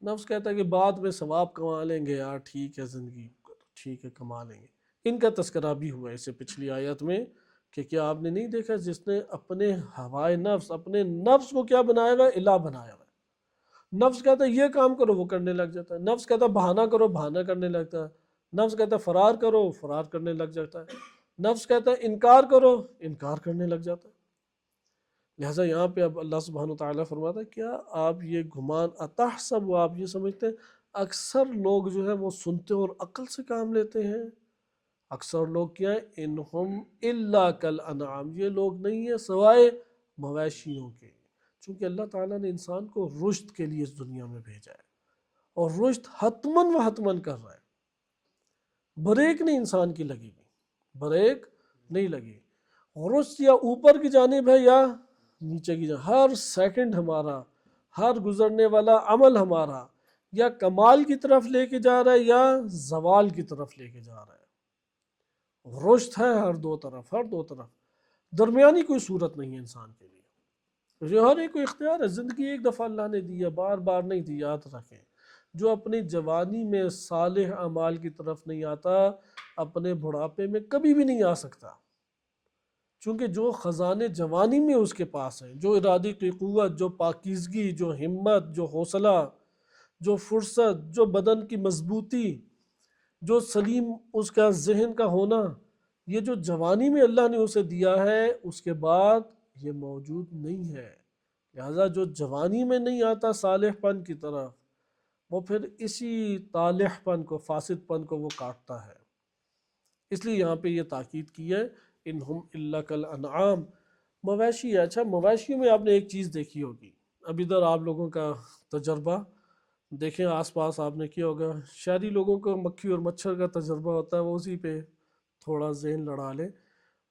نفس کہتا ہے کہ بعد میں ثواب کما لیں گے یار، ٹھیک ہے زندگی ٹھیک ہے کما لیں گے۔ ان کا تذکرہ بھی ہوا ہے اس سے پچھلی آیت میں کہ کیا آپ نے نہیں دیکھا جس نے اپنے ہوائے نفس، اپنے نفس کو کیا بنایا ہوا ہے؟ الہ بنایا ہوا ہے۔ نفس کہتا ہے یہ کام کرو، وہ کرنے لگ جاتا ہے۔ نفس کہتا ہے بہانہ کرو، بہانہ کرنے لگتا ہے۔ نفس کہتا ہے فرار کرو، فرار کرنے لگ جاتا ہے۔ نفس کہتا ہے انکار کرو، انکار کرنے لگ جاتا ہے۔ لہٰذا یہاں پہ اب اللہ سبحانہ وتعالیٰ فرماتا ہے کیا آپ یہ گمان، اتحسب، آپ یہ سمجھتے ہیں اکثر لوگ جو ہے وہ سنتے اور عقل سے کام لیتے ہیں؟ اکثر لوگ کیا ہیں؟ انہم الا کالانعام، یہ لوگ نہیں ہیں سوائے مویشیوں کے، چونکہ اللہ تعالیٰ نے انسان کو رشد کے لیے اس دنیا میں بھیجا ہے، اور رشد حتماً و حتماً کر رہا ہے، بریک نہیں انسان کی لگے گی، بریک نہیں لگی۔ رشد یا اوپر کی جانب ہے یا نیچے کی جانب، ہر سیکنڈ ہمارا، ہر گزرنے والا عمل ہمارا یا کمال کی طرف لے کے جا رہا ہے یا زوال کی طرف لے کے جا رہا ہے۔ رشد ہے ہر دو طرف، ہر دو طرف، درمیانی کوئی صورت نہیں ہے انسان کے لیے۔ جو ہر ایک کو اختیار ہے، زندگی ایک دفعہ اللہ نے دی ہے، بار بار نہیں دی، یاد رکھیں۔ جو اپنی جوانی میں صالح اعمال کی طرف نہیں آتا، اپنے بڑھاپے میں کبھی بھی نہیں آ سکتا، چونکہ جو خزانے جوانی میں اس کے پاس ہیں، جو ارادی کی قوت، جو پاکیزگی، جو ہمت، جو حوصلہ، جو فرصت، جو بدن کی مضبوطی، جو سلیم اس کا ذہن کا ہونا، یہ جو جوانی میں اللہ نے اسے دیا ہے، اس کے بعد یہ موجود نہیں ہے۔ لہذا جو جوانی میں نہیں آتا صالح پن کی طرف، وہ پھر اسی طالح پن کو، فاسد پن کو وہ کاٹتا ہے۔ اس لیے یہاں پہ یہ تاکید کی ہے انہم الا کالانعام، مویشی ہے۔ اچھا، مویشیوں میں آپ نے ایک چیز دیکھی ہوگی، اب ادھر آپ لوگوں کا تجربہ دیکھیں، آس پاس آپ نے کیا ہوگا، شہری لوگوں کو مکھی اور مچھر کا تجربہ ہوتا ہے، وہ اسی پہ تھوڑا ذہن لڑا لیں۔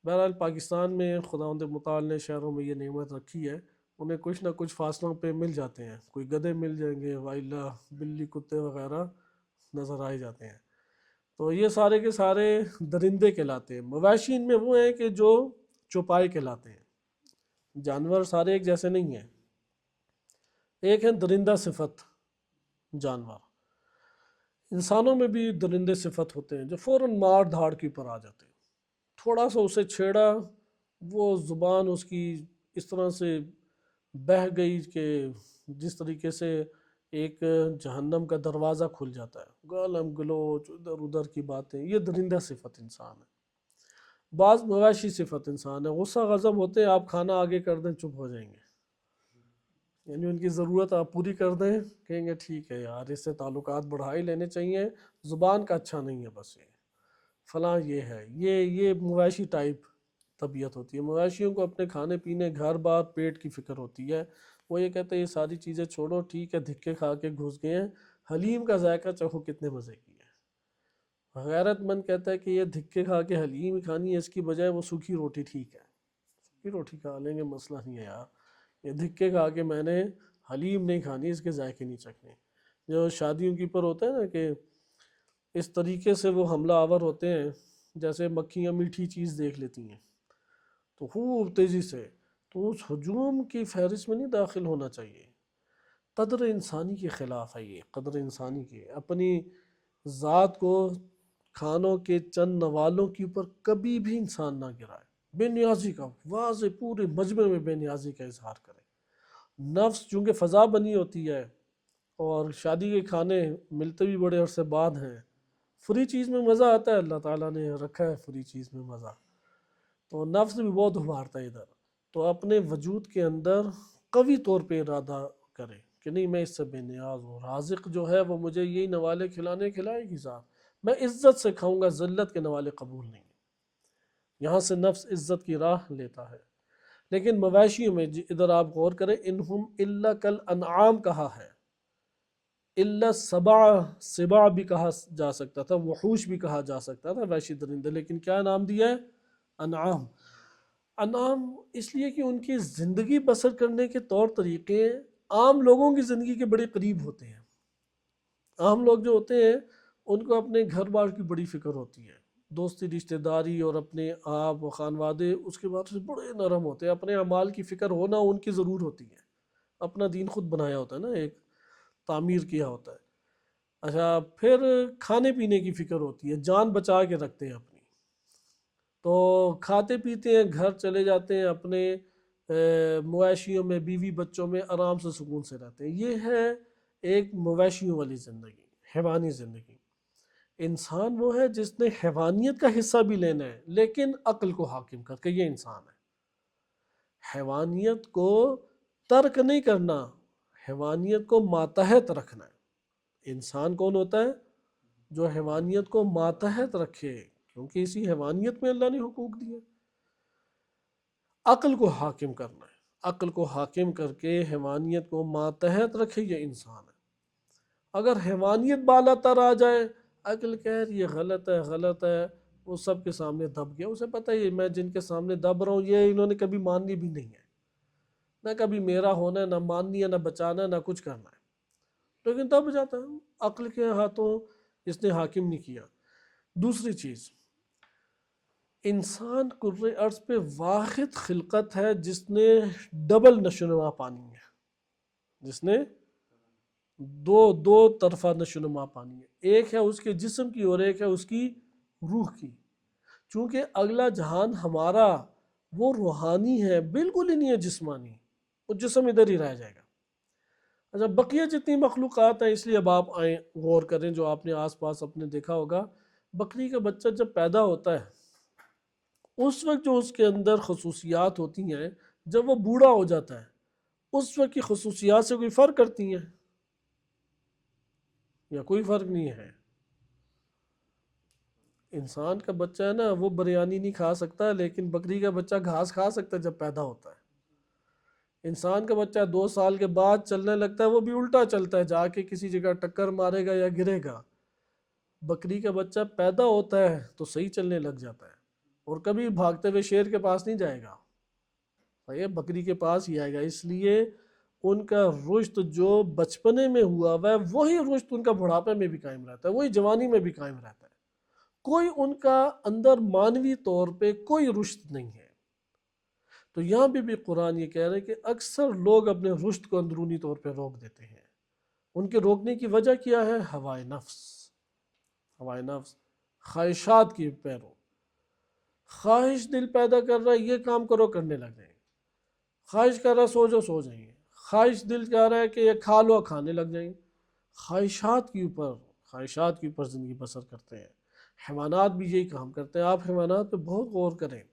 بہرحال پاکستان میں خداوند متعال نے شہروں میں یہ نعمت رکھی ہے، انہیں کچھ نہ کچھ فاصلوں پہ مل جاتے ہیں، کوئی گدھے مل جائیں گے، وائلا بلی کتے وغیرہ نظر آ جاتے ہیں۔ تو یہ سارے کے سارے درندے کہلاتے ہیں۔ مویشی ان میں وہ ہیں کہ جو چوپائے کہلاتے ہیں۔ جانور سارے ایک جیسے نہیں ہیں۔ ایک ہے درندہ صفت جانور، انسانوں میں بھی درندے صفت ہوتے ہیں جو فوراً مار دھاڑ کے اوپر آ جاتے ہیں۔ تھوڑا سا اسے چھیڑا، وہ زبان اس کی اس طرح سے بہہ گئی کہ جس طریقے سے ایک جہنم کا دروازہ کھل جاتا ہے، گالم گلوچ ادھر ادھر کی باتیں، یہ درندہ صفت انسان ہے۔ بعض مویشی صفت انسان ہے، غصہ غضب ہوتے ہیں، آپ کھانا آگے کر دیں چپ ہو جائیں گے، یعنی ان کی ضرورت آپ پوری کر دیں، کہیں گے ٹھیک ہے یار اس سے تعلقات بڑھا ہی لینے چاہیے، زبان کا اچھا نہیں ہے بس یہ فلاں، یہ ہے یہ مویشی ٹائپ طبیعت ہوتی ہے۔ مویشیوں کو اپنے کھانے پینے، گھر بار، پیٹ کی فکر ہوتی ہے۔ وہ یہ کہتے ہیں یہ ساری چیزیں چھوڑو، ٹھیک ہے دھکے کھا کے گھس گئے ہیں، حلیم کا ذائقہ چکھو کتنے مزے کی ہے۔ غیرت مند کہتا ہے کہ یہ دھکے کھا کے حلیم ہی کھانی ہے، اس کی بجائے وہ سوکھی روٹی ٹھیک ہے، سوکھی روٹی کھا لیں گے مسئلہ نہیں ہے یار، یہ دھکے کھا کے میں نے حلیم نہیں کھانی، اس کے ذائقے نہیں چکھنے۔ جو شادیوں کے اوپر ہوتا ہے نا کہ اس طریقے سے وہ حملہ آور ہوتے ہیں، جیسے مکھیاں میٹھی چیز دیکھ لیتی ہیں تو خوب تیزی سے، تو اس ہجوم کی فہرست میں نہیں داخل ہونا چاہیے۔ قدر انسانی کے خلاف ہے یہ، قدر انسانی کے، اپنی ذات کو کھانوں کے چند نوالوں کے اوپر کبھی بھی انسان نہ گرائے، بے نیازی کا واضح پورے مجمع میں بے نیازی کا اظہار کرے۔ نفس چونکہ فضا بنی ہوتی ہے اور شادی کے کھانے ملتے بھی بڑے عرصے بعد ہیں، فری چیز میں مزہ آتا ہے، اللہ تعالیٰ نے رکھا ہے فری چیز میں مزہ، تو نفس بھی بہت ابھارتا ہے ادھر، تو اپنے وجود کے اندر قوی طور پہ ارادہ کرے کہ نہیں میں اس سے بے نیاز ہوں، رازق جو ہے وہ مجھے یہی نوالے کھلائے گی ذات، میں عزت سے کھاؤں گا، ذلت کے نوالے قبول نہیں۔ یہاں سے نفس عزت کی راہ لیتا ہے۔ لیکن مویشیوں میں ادھر آپ غور کریں، انہم الا کالانعام کہا ہے، الا سبع بھی کہا جا سکتا تھا، وحوش بھی کہا جا سکتا تھا وحشی درندے، لیکن کیا نام دیا ہے؟ انعام۔ انعام اس لیے کہ ان کی زندگی بسر کرنے کے طور طریقے عام لوگوں کی زندگی کے بڑے قریب ہوتے ہیں۔ عام لوگ جو ہوتے ہیں ان کو اپنے گھر بار کی بڑی فکر ہوتی ہے، دوستی رشتہ داری اور اپنے آپ و خانوادے اس کے بعد سے بڑے نرم ہوتے ہیں، اپنے اعمال کی فکر ہونا ان کی ضرور ہوتی ہے، اپنا دین خود بنایا ہوتا ہے نا، ایک تعمیر کیا ہوتا ہے۔ اچھا، پھر کھانے پینے کی فکر ہوتی ہے، جان بچا کے رکھتے ہیں اپنی، تو کھاتے پیتے ہیں، گھر چلے جاتے ہیں اپنے مویشیوں میں، بیوی بچوں میں آرام سے سکون سے رہتے ہیں۔ یہ ہے ایک مویشیوں والی زندگی، حیوانی زندگی۔ انسان وہ ہے جس نے حیوانیت کا حصہ بھی لینا ہے لیکن عقل کو حاکم کر کے، یہ انسان ہے۔ حیوانیت کو ترک نہیں کرنا، حیوانیت کو ماتحت رکھنا ہے۔ انسان کون ہوتا ہے؟ جو حیوانیت کو ماتحت رکھے، کیونکہ اسی حیوانیت میں اللہ نے حقوق دیے۔ عقل کو حاکم کرنا ہے، عقل کو حاکم کر کے حیوانیت کو ماتحت رکھے، یہ انسان ہے۔ اگر حیوانیت بالا تر آ جائے، عقل کہہ یہ غلط ہے غلط ہے، وہ سب کے سامنے دب گیا، اسے پتہ ہے میں جن کے سامنے دب رہا ہوں یہ انہوں نے کبھی ماننی بھی نہیں ہے، نہ کبھی میرا ہونا ہے، نہ ماننی ہے، نہ بچانا ہے، نہ کچھ کرنا ہے، لیکن دب جاتا ہے، عقل کے ہاتھوں اس نے حاکم نہیں کیا۔ دوسری چیز، انسان کرۂ ارض پہ واحد خلقت ہے جس نے ڈبل نشو و نما پانی ہے، جس نے دو طرفہ نشو و نما پانی ہے، ایک ہے اس کے جسم کی اور ایک ہے اس کی روح کی۔ چونکہ اگلا جہان ہمارا وہ روحانی ہے، بالکل ہی نہیں ہے جسمانی، وہ جسم ادھر ہی رہ جائے گا۔ اچھا، بقیہ جتنی مخلوقات ہیں، اس لیے اب آپ آئیں غور کریں، جو آپ نے آس پاس اپنے دیکھا ہوگا، بکری کا بچہ جب پیدا ہوتا ہے اس وقت جو اس کے اندر خصوصیات ہوتی ہیں، جب وہ بوڑھا ہو جاتا ہے اس وقت کی خصوصیات سے کوئی فرق کرتی ہیں یا کوئی فرق نہیں ہے؟ انسان کا بچہ ہے نا، وہ بریانی نہیں کھا سکتا، لیکن بکری کا بچہ گھاس کھا سکتا ہے جب پیدا ہوتا ہے۔ انسان کا بچہ 2 سال کے بعد چلنے لگتا ہے، وہ بھی الٹا چلتا ہے، جا کے کسی جگہ ٹکر مارے گا یا گرے گا۔ بکری کا بچہ پیدا ہوتا ہے تو صحیح چلنے لگ جاتا ہے اور کبھی بھاگتے ہوئے شیر کے پاس نہیں جائے گا، یہ بکری کے پاس ہی آئے گا۔ اس لیے ان کا رشد جو بچپنے میں ہوا ہوا ہے، وہی رشد ان کا بڑھاپے میں بھی قائم رہتا ہے، وہی جوانی میں بھی قائم رہتا ہے۔ کوئی ان کا اندر مانوی طور پہ کوئی رشد نہیں ہے۔ تو یہاں بھی قرآن یہ کہہ رہے ہیں کہ اکثر لوگ اپنے رشد کو اندرونی طور پہ روک دیتے ہیں۔ ان کے روکنے کی وجہ کیا ہے؟ ہوائے نفس، ہوائے نفس، خواہشات کی پیرو۔ خواہش دل پیدا کر رہا ہے یہ کام کرو، کرنے لگ جائیں گے۔ خواہش کر رہا ہے سو جاؤ، سو جائیں گے۔ خواہش دل کہہ رہا ہے کہ یہ کھا لو، کھانے لگ جائیں گے۔ خواہشات کے اوپر زندگی بسر کرتے ہیں۔ حیوانات بھی یہی کام کرتے ہیں۔ آپ حیوانات پہ بہت غور کریں۔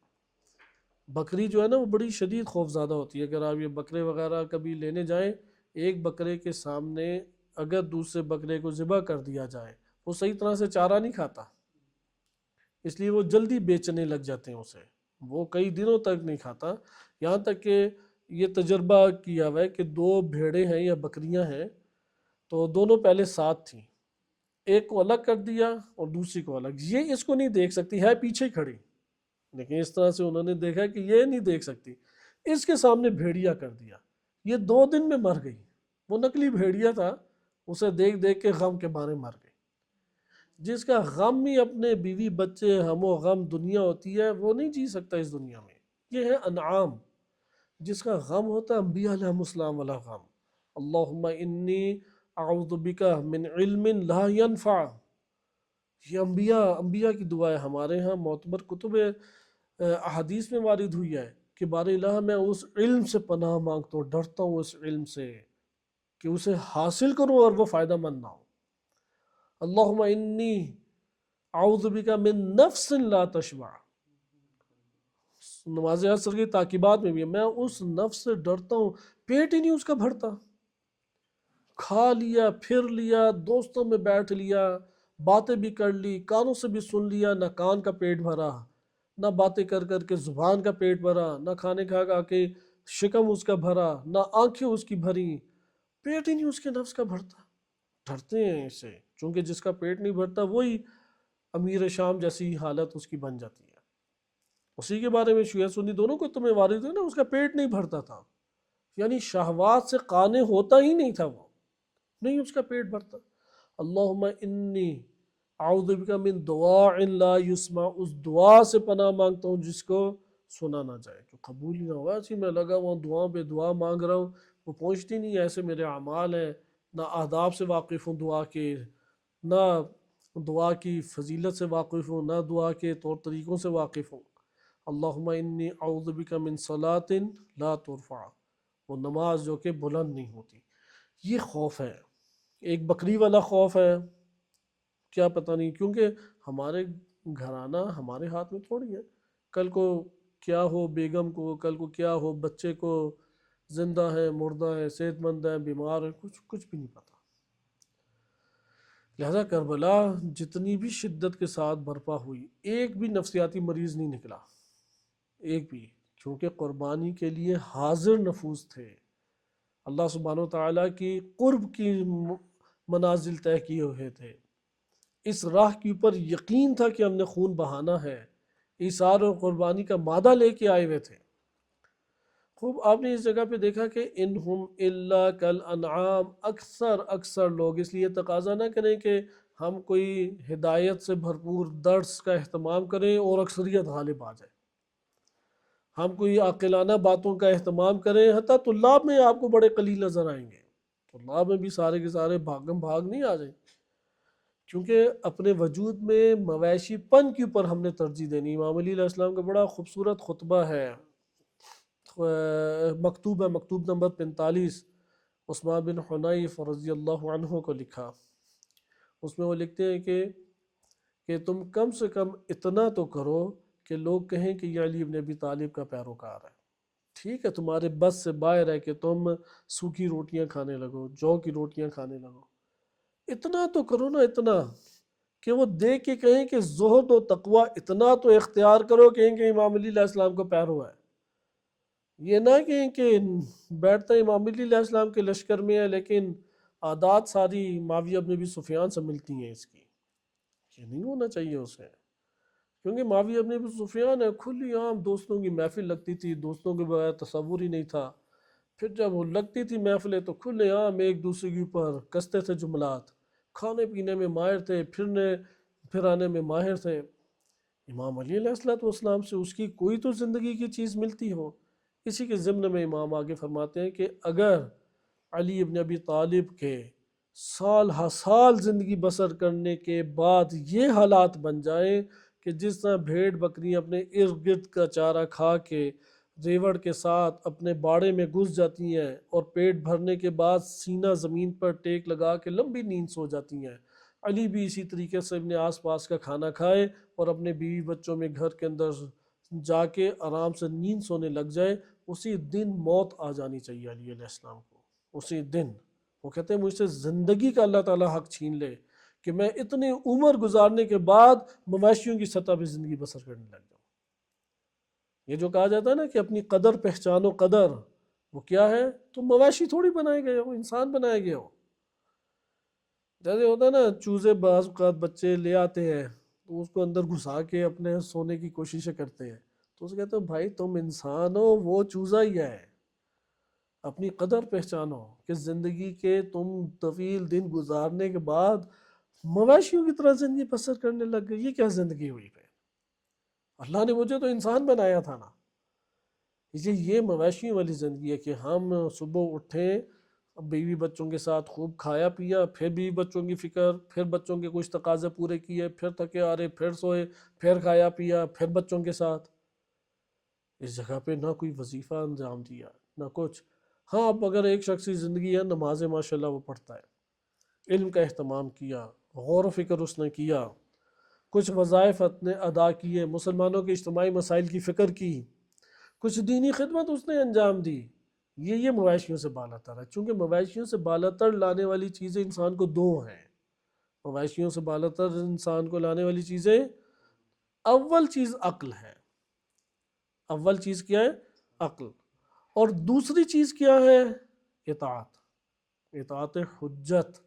بکری جو ہے نا وہ بڑی شدید خوفزدہ ہوتی ہے۔ اگر آپ یہ بکرے وغیرہ کبھی لینے جائیں، ایک بکرے کے سامنے اگر دوسرے بکرے کو ذبح کر دیا جائے، وہ صحیح طرح سے چارہ نہیں کھاتا، اس لیے وہ جلدی بیچنے لگ جاتے ہیں اسے، وہ کئی دنوں تک نہیں کھاتا۔ یہاں تک کہ یہ تجربہ کیا ہوا ہے کہ دو بھیڑیں ہیں یا بکریاں ہیں، تو دونوں پہلے ساتھ تھیں، ایک کو الگ کر دیا اور دوسری کو الگ۔ یہ اس کو نہیں دیکھ سکتی ہے، پیچھے کھڑی، لیکن اس طرح سے انہوں نے دیکھا کہ یہ نہیں دیکھ سکتی، اس کے سامنے بھیڑیا کر دیا۔ یہ 2 دن میں مر گئی۔ وہ نقلی بھیڑیا تھا، اسے دیکھ دیکھ کے غم کے مارے مر گئی۔ جس کا غم ہی اپنے بیوی بچے ہم و غم دنیا ہوتی ہے، وہ نہیں جی سکتا اس دنیا میں۔ یہ ہے انعام۔ جس کا غم ہوتا ہے انبیاء علیہ السلام والا غم، اللہم انی اعوذ بک من علم لا ینفع۔ یہ انبیاء کی دعا ہے۔ ہمارے ہاں معتبر کتب احادیث میں وارد ہوئی ہے کہ بار الہ میں اس علم سے پناہ مانگتا ہوں، ڈرتا ہوں اس علم سے کہ اسے حاصل کروں اور وہ فائدہ مند نہ ہو۔ اللہم انی اعوذ بک من نفس لا تشبع۔ نماز عصر کی تاکیبات میں بھی ہے، میں اس نفس سے ڈرتا ہوں، پیٹ ہی نہیں اس کا بھرتا، کھا لیا، پھر لیا، دوستوں میں بیٹھ لیا، باتیں بھی کر لی، کانوں سے بھی سن لیا، نہ کان کا پیٹ بھرا، نہ باتیں کر کر کے زبان کا پیٹ بھرا، نہ کھانے کھا کھا کے شکم اس کا بھرا، نہ آنکھیں اس کی بھری، پیٹ ہی نہیں اس کے نفس کا بھرتا۔ ڈرتے ہیں اس سے، چونکہ جس کا پیٹ نہیں بھرتا وہی امیر شام جیسی حالت اس کی بن جاتی ہے۔ اسی کے بارے میں شیعہ سنی دونوں کو تمہیں وارد ہے نا، اس کا پیٹ نہیں بھرتا تھا، یعنی شہوات سے قانع ہوتا ہی نہیں تھا، وہ نہیں اس کا پیٹ بھرتا۔ اللہم انی اعوذ بک من دعاء لا یسمع، اس دعا سے پناہ مانگتا ہوں جس کو سنا نہ جائے، جو قبول ہی نہ ہوا۔ ایسی میں لگا ہوا دعا پہ دعا مانگ رہا ہوں، وہ پہنچتی نہیں۔ ایسے میرے اعمال ہیں، نہ آداب سے واقف ہوں دعا کے، نہ دعا کی فضیلت سے واقف ہوں، نہ دعا کے طور طریقوں سے واقف ہوں۔ اللہم انی اعوذ بک من صلاۃ لا ترفع، وہ نماز جو کہ بلند نہیں ہوتی۔ یہ خوف ہے، ایک بکری والا خوف ہے، کیا پتہ نہیں، کیونکہ ہمارے گھرانہ ہمارے ہاتھ میں تھوڑی ہے، کل کو کیا ہو بیگم کو، کل کو کیا ہو بچے کو، زندہ ہے مردہ ہے، صحت مند ہے بیمار ہے، کچھ بھی نہیں پتہ۔ لہذا کربلا جتنی بھی شدت کے ساتھ برپا ہوئی، ایک بھی نفسیاتی مریض نہیں نکلا، ایک بھی، کیونکہ قربانی کے لیے حاضر نفوس تھے۔ اللہ سبحانہ و تعالیٰ کی قرب کی منازل طے کیے ہوئے تھے، اس راہ کے اوپر یقین تھا کہ ہم نے خون بہانا ہے، ایثار اور قربانی کا مادہ لے کے آئے ہوئے تھے۔ خوب آپ نے اس جگہ پہ دیکھا کہ انہم الا کالانعام، اکثر لوگ، اس لیے تقاضا نہ کریں کہ ہم کوئی ہدایت سے بھرپور درس کا اہتمام کریں اور اکثریت غالب آ جائے، ہم کوئی عاقلانہ باتوں کا اہتمام کریں، حتیٰ طلاب میں آپ کو بڑے قلیل نظر آئیں گے، طلاب میں بھی سارے کے سارے بھاگم بھاگ نہیں آ جائیں، کیونکہ اپنے وجود میں مویشی پن کے اوپر ہم نے ترجیح دینی۔ امام علی علیہ السلام کا بڑا خوبصورت خطبہ ہے، مکتوب ہے، مکتوب نمبر 45، عثمان بن حنیف رضی اللہ عنہ کو لکھا۔ اس میں وہ لکھتے ہیں کہ تم کم سے کم اتنا تو کرو کہ لوگ کہیں کہ یہ علی بن ابی طالب کا پیروکار ہے۔ ٹھیک ہے تمہارے بس سے باہر ہے کہ تم سوکھی روٹیاں کھانے لگو، جو کی روٹیاں کھانے لگو، اتنا تو کرو نا، اتنا کہ وہ دیکھ کے کہیں کہ زہد و تقوی اتنا تو اختیار کرو، کہیں کہ امام علی علیہ السلام کو پیرو ہے۔ یہ نہ کہیں کہ بیٹھتا امام علی علیہ السلام کے لشکر میں ہے لیکن عادات ساری معاویہ بن ابی سفیان سے ملتی ہیں اس کی، یہ نہیں ہونا چاہیے اسے، کیونکہ معاویہ بن ابی سفیان ہے، کھلی عام دوستوں کی محفل لگتی تھی، دوستوں کے بغیر تصور ہی نہیں تھا، پھر جب وہ لگتی تھی محفلیں تو کھلے عام ایک دوسرے کے اوپر کستے تھے جملات، کھانے پینے میں ماہر تھے، پھرانے میں ماہر تھے، امام علی علیہ السلام سے اس کی کوئی تو زندگی کی چیز ملتی ہو۔ اسی کے ضمن میں امام آگے فرماتے ہیں کہ اگر علی ابن ابی طالب کے سال ہا سال زندگی بسر کرنے کے بعد یہ حالات بن جائیں کہ جس طرح بھیڑ بکریاں اپنے ارد گرد کا چارہ کھا کے ریوڑ کے ساتھ اپنے باڑے میں گھس جاتی ہیں اور پیٹ بھرنے کے بعد سینہ زمین پر ٹیک لگا کے لمبی نیند سو جاتی ہیں، علی بھی اسی طریقے سے اپنے آس پاس کا کھانا کھائے اور اپنے بیوی بچوں میں گھر کے اندر جا کے آرام سے نیند سونے لگ جائے، اسی دن موت آ جانی چاہیے علی علیہ السلام کو۔ اسی دن وہ کہتے ہیں مجھ سے زندگی کا اللہ تعالیٰ حق چھین لے کہ میں اتنی عمر گزارنے کے بعد مویشیوں کی سطح پہ زندگی بسر کرنے لگ جاؤں۔ یہ جو کہا جاتا ہے نا کہ اپنی قدر پہچانو قدر، وہ کیا ہے؟ تم مویشی تھوڑی بنائے گئے ہو، انسان بنائے گئے ہو۔ جیسے ہوتا ہے نا چوزے بعض اوقات بچے لے آتے ہیں تو اس کو اندر گھسا کے اپنے سونے کی کوششیں کرتے ہیں، تو اسے کہتے ہیں بھائی تم انسان ہو، وہ چوزا ہی ہے۔ اپنی قدر پہچانو کہ زندگی کے تم طویل دن گزارنے کے بعد مویشیوں کی طرح زندگی بسر کرنے لگ گئے، یہ کیا زندگی ہوئی پہ؟ اللہ نے مجھے تو انسان بنایا تھا نا۔ یہ مویشیوں والی زندگی ہے کہ ہم صبح اٹھیں، بیوی بچوں کے ساتھ خوب کھایا پیا، پھر بیوی بچوں کی فکر، پھر بچوں کے کچھ تقاضے پورے کیے، پھر تھکے آ رہے، پھر سوئے، پھر کھایا پیا، پھر بچوں کے ساتھ۔ اس جگہ پہ نہ کوئی وظیفہ انجام دیا نہ کچھ۔ ہاں اب اگر ایک شخصی زندگی ہے، نمازیں ماشاءاللہ وہ پڑھتا ہے، علم کا اہتمام کیا، غور و فکر اس نے کیا، کچھ وظائف نے ادا کیے، مسلمانوں کے اجتماعی مسائل کی فکر کی، کچھ دینی خدمت اس نے انجام دی، یہ مویشیوں سے بالا تر ہے۔ چونکہ مویشیوں سے بالا تر لانے والی چیزیں انسان کو دو ہیں۔ مویشیوں سے بالا تر انسان کو لانے والی چیزیں، اول چیز عقل ہے۔ اول چیز کیا ہے؟ عقل۔ اور دوسری چیز کیا ہے؟ اطاعت، اطاعت حجت،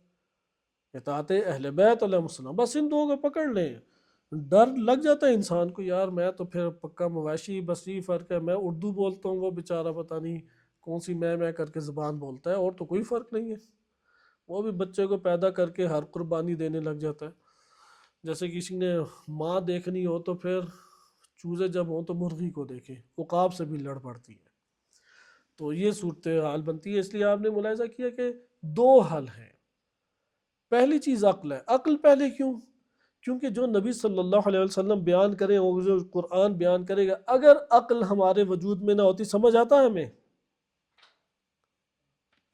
اطاعت اہل بیت علیہ السلام۔ بس ان دو کو پکڑ لیں، ڈر لگ جاتا ہے انسان کو، یار میں تو پھر پکا مویشی، بس یہ فرق ہے میں اردو بولتا ہوں، وہ بیچارہ پتہ نہیں کون سی میں کر کے زبان بولتا ہے، اور تو کوئی فرق نہیں ہے۔ وہ بھی بچے کو پیدا کر کے ہر قربانی دینے لگ جاتا ہے۔ جیسے کسی نے ماں دیکھنی ہو تو پھر چوزے جب ہوں تو مرغی کو دیکھے، عقاب سے بھی لڑ پڑتی ہے۔ تو یہ صورتحال بنتی ہے۔ اس لیے آپ نے ملاحظہ کیا کہ دو حل ہیں۔ پہلی چیز عقل ہے۔ عقل پہلے کیوں؟ کیونکہ جو نبی صلی اللہ علیہ وسلم بیان کریں اور جو قرآن بیان کرے گا، اگر عقل ہمارے وجود میں نہ ہوتی سمجھ آتا ہے ہمیں؟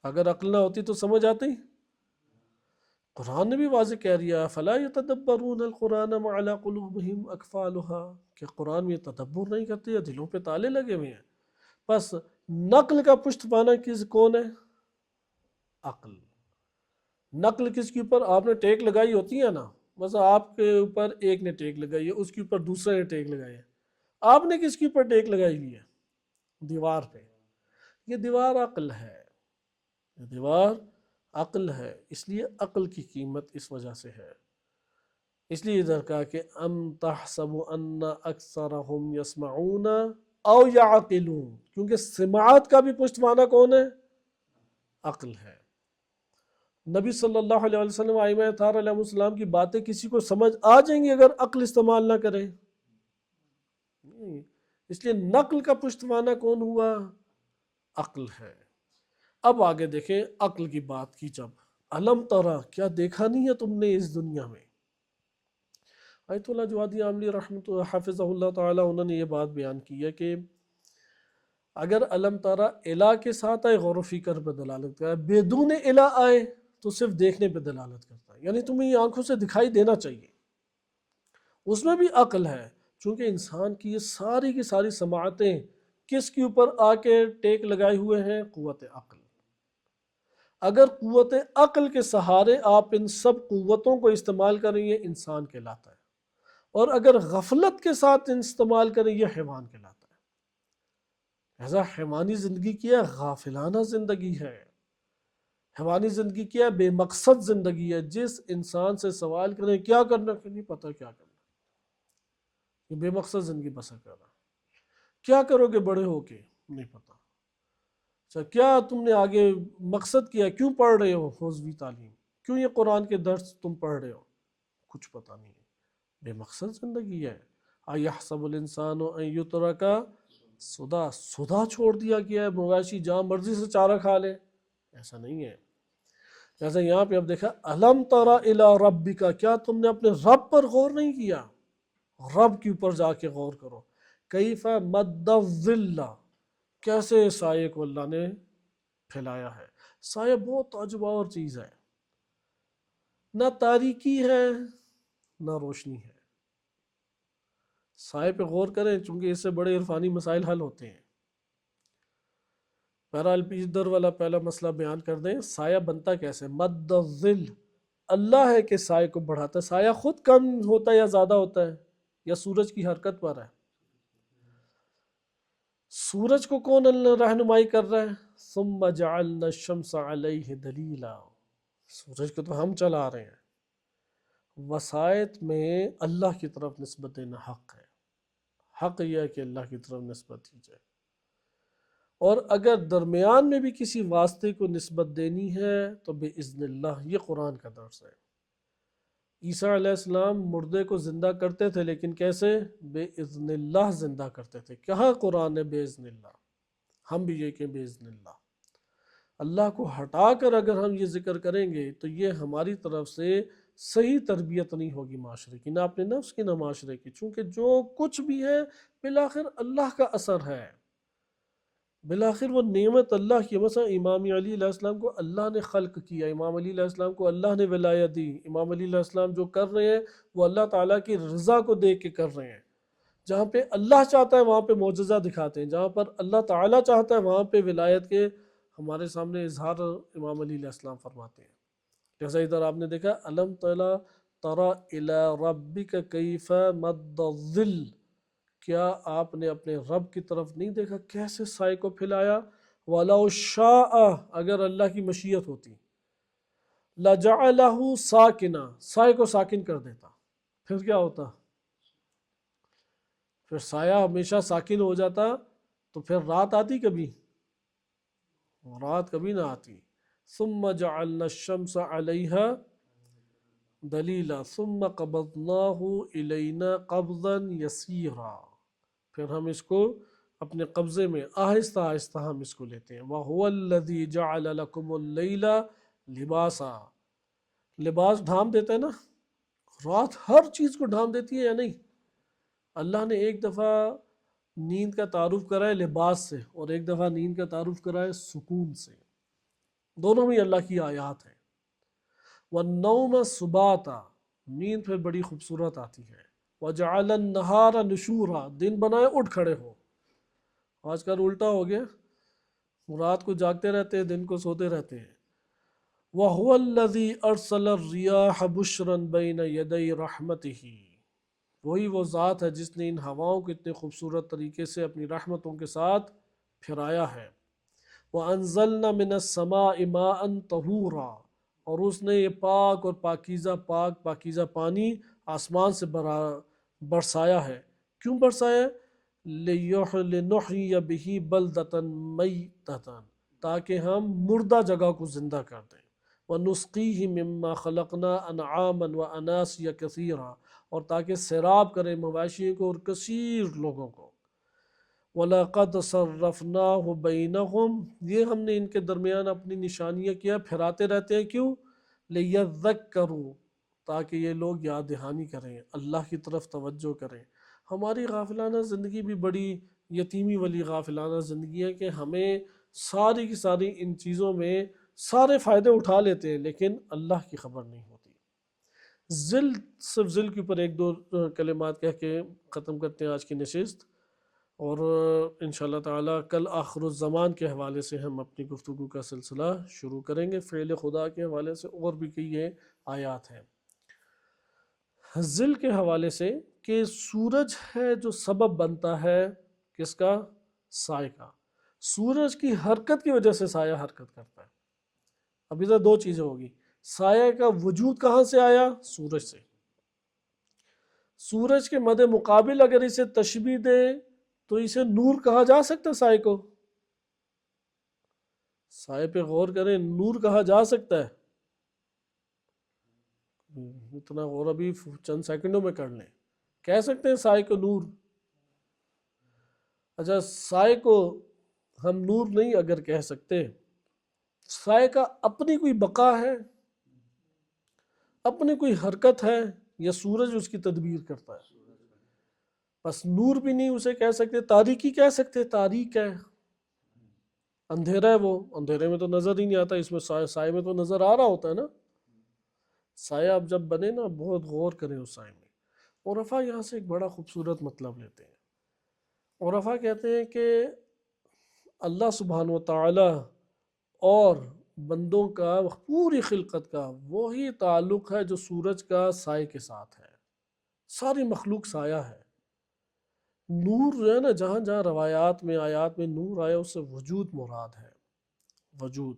اگر عقل نہ ہوتی تو سمجھ آتی؟ قرآن نے بھی واضح کہہ رہا فَلَا يَتَدَبَّرُونَ الْقُرْآنَ مَا عَلَىٰ قُلُوبِهِمْ أَقْفَالُهَا، کہ قرآن میں تدبر نہیں کرتے، دلوں پہ تالے لگے ہوئے ہیں۔ بس نقل کا پشت پانا کون ہے؟ عقل۔ نقل کس کے اوپر؟ آپ نے ٹیک لگائی ہوتی ہے نا، بس آپ کے اوپر ایک نے ٹیک لگائی ہے، اس کے اوپر دوسرے نے ٹیک لگائی ہے، آپ نے کس کے اوپر ٹیک لگائی ہوئی ہے؟ دیوار پہ۔ یہ دیوار عقل ہے، یہ دیوار عقل ہے۔ اس لیے عقل کی قیمت اس وجہ سے ہے۔ اس لیے ادھر کہا کہ ام تحسب ان اکثرهم یسمعون او یعقلون، کیونکہ سماعت کا بھی پشت مانا کون ہے؟ عقل ہے۔ نبی صلی اللہ علیہ وسلم ائمہ اطہار علیہ السلام کی باتیں کسی کو سمجھ آ جائیں گی اگر عقل استعمال نہ کرے؟ اس لیے نقل کا پشت مانا کون ہوا؟ عقل ہے۔ اب آگے دیکھیں عقل کی بات کی جب، علم ترا، کیا دیکھا نہیں ہے تم نے اس دنیا میں؟ آیت اللہ جوادی عاملی رحمۃ حافظہ اللہ تعالی، انہوں نے یہ بات بیان کی ہے کہ اگر علم ترا الہ کے ساتھ آئے غور و فکر پہ دلالت کرتا ہے، بیدون الہ آئے تو صرف دیکھنے پہ دلالت کرتا ہے، یعنی تمہیں یہ آنکھوں سے دکھائی دینا چاہیے، اس میں بھی عقل ہے۔ چونکہ انسان کی یہ ساری کی ساری سماعتیں کس کے اوپر آ کے ٹیک لگائے ہوئے ہیں؟ قوت عقل۔ اگر قوت عقل کے سہارے آپ ان سب قوتوں کو استعمال کریں یہ انسان کہلاتا ہے، اور اگر غفلت کے ساتھ استعمال کریں یہ حیوان کہلاتا ہے۔ ایسا حیوانی زندگی کیا ہے؟ غافلانہ زندگی ہے۔ حیوانی زندگی کیا ہے؟ بے مقصد زندگی ہے۔ جس انسان سے سوال کریں کیا کرنا، کہ نہیں پتہ کیا کرنا، یہ بے مقصد زندگی بسر کر رہا۔ کیا کرو گے بڑے ہو کے؟ نہیں پتہ۔ اچھا کیا تم نے آگے مقصد کیا؟ کیوں پڑھ رہے ہو حوزوی تعلیم؟ کیوں یہ قرآن کے درس تم پڑھ رہے ہو؟ کچھ پتہ نہیں ہے۔ بے مقصد زندگی ہے۔ اَیَحْسَبُ الْإِنسَانُ أَن يُتْرَكَ سُدًى، سدھا چھوڑ دیا گیا ہے، مویشی جہاں مرضی سے چارہ کھا لے، ایسا نہیں ہے۔ جیسے یہاں پہ اب دیکھا أَلَمْ تَرَ إِلَىٰ رَبِّكَ، کیا تم نے اپنے رب پر غور نہیں کیا؟ رب کے اوپر جا کے غور کرو۔ کیف مد الظل، کیسے سائے کو اللہ نے پھیلایا ہے۔ سایہ بہت تعجب اور چیز ہے، نہ تاریکی ہے نہ روشنی ہے۔ سائے پہ غور کریں، چونکہ اس سے بڑے عرفانی مسائل حل ہوتے ہیں۔ بہرحال ادھر والا پہلا مسئلہ بیان کر دیں، سایہ بنتا کیسے؟ مد الظل، اللہ ہے کہ سائے کو بڑھاتا ہے۔ سایہ خود کم ہوتا ہے یا زیادہ ہوتا ہے، یا سورج کی حرکت پر ہے؟ سورج کو کون رہنمائی کر رہا ہے؟ ثم جعلنا الشمس علیہ دلیلا، سورج کو تو ہم چلا رہے ہیں۔ وسائط میں اللہ کی طرف نسبت دینا حق ہے، حق یہ ہے کہ اللہ کی طرف نسبت دی جائے۔ اور اگر درمیان میں بھی کسی واسطے کو نسبت دینی ہے تو بإذن اللہ، یہ قرآن کا درس ہے۔ عیسیٰ علیہ السلام مردے کو زندہ کرتے تھے، لیکن کیسے؟ بإذن اللہ زندہ کرتے تھے۔ کہاں قرآن ہے بإذن اللہ؟ ہم بھی یہ کہ بإذن اللہ۔ اللہ کو ہٹا کر اگر ہم یہ ذکر کریں گے تو یہ ہماری طرف سے صحیح تربیت نہیں ہوگی معاشرے کی، نہ اپنے نفس کی نہ معاشرے کی، چونکہ جو کچھ بھی ہے بالآخر اللہ کا اثر ہے، بالآخر وہ نعمت اللہ کی۔ مثلا امام علی علیہ السلام کو اللہ نے خلق کیا، امام علی علیہ السلام کو اللہ نے ولایت دی، امام علی علیہ السلام جو کر رہے ہیں وہ اللہ تعالیٰ کی رضا کو دیکھ کے کر رہے ہیں۔ جہاں پہ اللہ چاہتا ہے وہاں پہ معجزہ دکھاتے ہیں، جہاں پر اللہ تعالیٰ چاہتا ہے وہاں پہ ولایت کے ہمارے سامنے اظہار امام علی علیہ السلام فرماتے ہیں۔ جیسا ادھر آپ نے دیکھا الم تری الی ربک کیف مد الظل، کیا آپ نے اپنے رب کی طرف نہیں دیکھا کیسے سائے کو پھیلایا؟ وَلَوْ شَاءَ، اگر اللہ کی مشیت ہوتی، لَجَعَلَهُ سَاكِنًا، سائے کو ساکن کر دیتا، پھر کیا ہوتا؟ پھر سایہ ہمیشہ ساکن ہو جاتا تو پھر رات آتی کبھی؟ رات کبھی نہ آتی۔ ثم جعلنا الشمس علیہا دلیلا ثم قبضناہ الینا قبضا یسیرا، پھر ہم اس کو اپنے قبضے میں آہستہ آہستہ ہم اس کو لیتے ہیں۔ وَهُوَ الَّذِي جَعَلَ لَكُمُ اللَّيْلَ لِبَاسًا، لباس ڈھانپ دیتا ہے نا، رات ہر چیز کو ڈھانپ دیتی ہے یا نہیں؟ اللہ نے ایک دفعہ نیند کا تعارف کرا ہے لباس سے، اور ایک دفعہ نیند کا تعارف کرا ہے سکون سے، دونوں میں اللہ کی آیات ہیں۔ وَالنَّوْمَ سُبَاتًا، نیند پھر بڑی خوبصورت آتی ہے۔ وَجَعَلَ النَّهَارَ نُشُورًا، دن بنائے اٹھ کھڑے ہو۔ آج کل الٹا ہو گیا، رات کو جاگتے رہتے ہیں، دن کو سوتے رہتے ہیں۔ وَهُوَ الَّذِي أَرْسَلَ الرِّيَاحَ بُشْرًا بَيْنَ يَدَيْ رَحْمَتِهِ، وہی وہ ذات ہے جس نے ان ہواؤں کو اتنے خوبصورت طریقے سے اپنی رحمتوں کے ساتھ پھرایا ہے۔ وَأَنزَلْنَا مِنَ السَّمَاءِ مَاءً طَهُورًا، اور اس نے یہ پاک اور پاکیزہ پانی آسمان سے برسایا ہے۔ کیوں برسایا؟ لِنُحْيِيَ بِهِ بَلْدَةً مَيْتَةً، تاکہ ہم مردہ جگہ کو زندہ کر دیں۔ وَنُسْقِيهِ مِمَّا خَلَقْنَا أَنْعَامًا وَأَنَاسِيَّ كَثِيرًا، اور تاکہ سیراب کریں مواشی کو اور کثیر لوگوں کو۔ وَلَقَدْ صَرَّفْنَاهُ بَيْنَهُمْ، یہ ہم نے ان کے درمیان اپنی نشانیاں کیا، پھراتے رہتے ہیں، کیوں؟ لِيَذَّكَّرُوا، تاکہ یہ لوگ یاد دہانی کریں، اللہ کی طرف توجہ کریں۔ ہماری غافلانہ زندگی بھی بڑی یتیمی والی غافلانہ زندگی ہے کہ ہمیں ساری کی ساری ان چیزوں میں سارے فائدے اٹھا لیتے ہیں، لیکن اللہ کی خبر نہیں ہوتی۔ ذل، صرف ذل کے اوپر ایک دو کلمات کہہ کے ختم کرتے ہیں آج کی نشست، اور انشاءاللہ تعالی کل آخر الزمان کے حوالے سے ہم اپنی گفتگو کا سلسلہ شروع کریں گے، فعل خدا کے حوالے سے اور بھی کئی آیات ہیں۔ ذل کے حوالے سے کہ سورج ہے جو سبب بنتا ہے کس کا؟ سائے کا۔ سورج کی حرکت کی وجہ سے سایہ حرکت کرتا ہے۔ اب ادھر دو چیزیں ہوگی، سایہ کا وجود کہاں سے آیا؟ سورج سے۔ سورج کے مد مقابل اگر اسے تشبیہ دے تو اسے نور کہا جا سکتا ہے؟ سائے کو، سائے پہ غور کریں، نور کہا جا سکتا ہے؟ اتنا اور ابھی چند سیکنڈوں میں کر لیں. کہہ سکتے ہیں سائے کو نور. اچھا سائے کو ہم نور نہیں اگر کہہ سکتے، سائے کا اپنی کوئی بقا ہے، اپنی کوئی حرکت ہے، یا سورج اس کی تدبیر کرتا ہے؟ بس نور بھی نہیں اسے کہہ سکتے. تاریکی کہہ سکتے، تاریک ہے، اندھیرا ہے، وہ اندھیرے میں تو نظر ہی نہیں آتا. اس میں سائے میں تو نظر آ رہا ہوتا ہے نا. سایہ اب جب بنے نا بہت غور کریں اس سائے میں. عرفا یہاں سے ایک بڑا خوبصورت مطلب لیتے ہیں. عرفا کہتے ہیں کہ اللہ سبحانہ و تعالی اور بندوں کا پوری خلقت کا وہی تعلق ہے جو سورج کا سائے کے ساتھ ہے. ساری مخلوق سایہ ہے. نور جو ہے نا، جہاں جہاں روایات میں آیات میں نور آیا اس سے وجود مراد ہے. وجود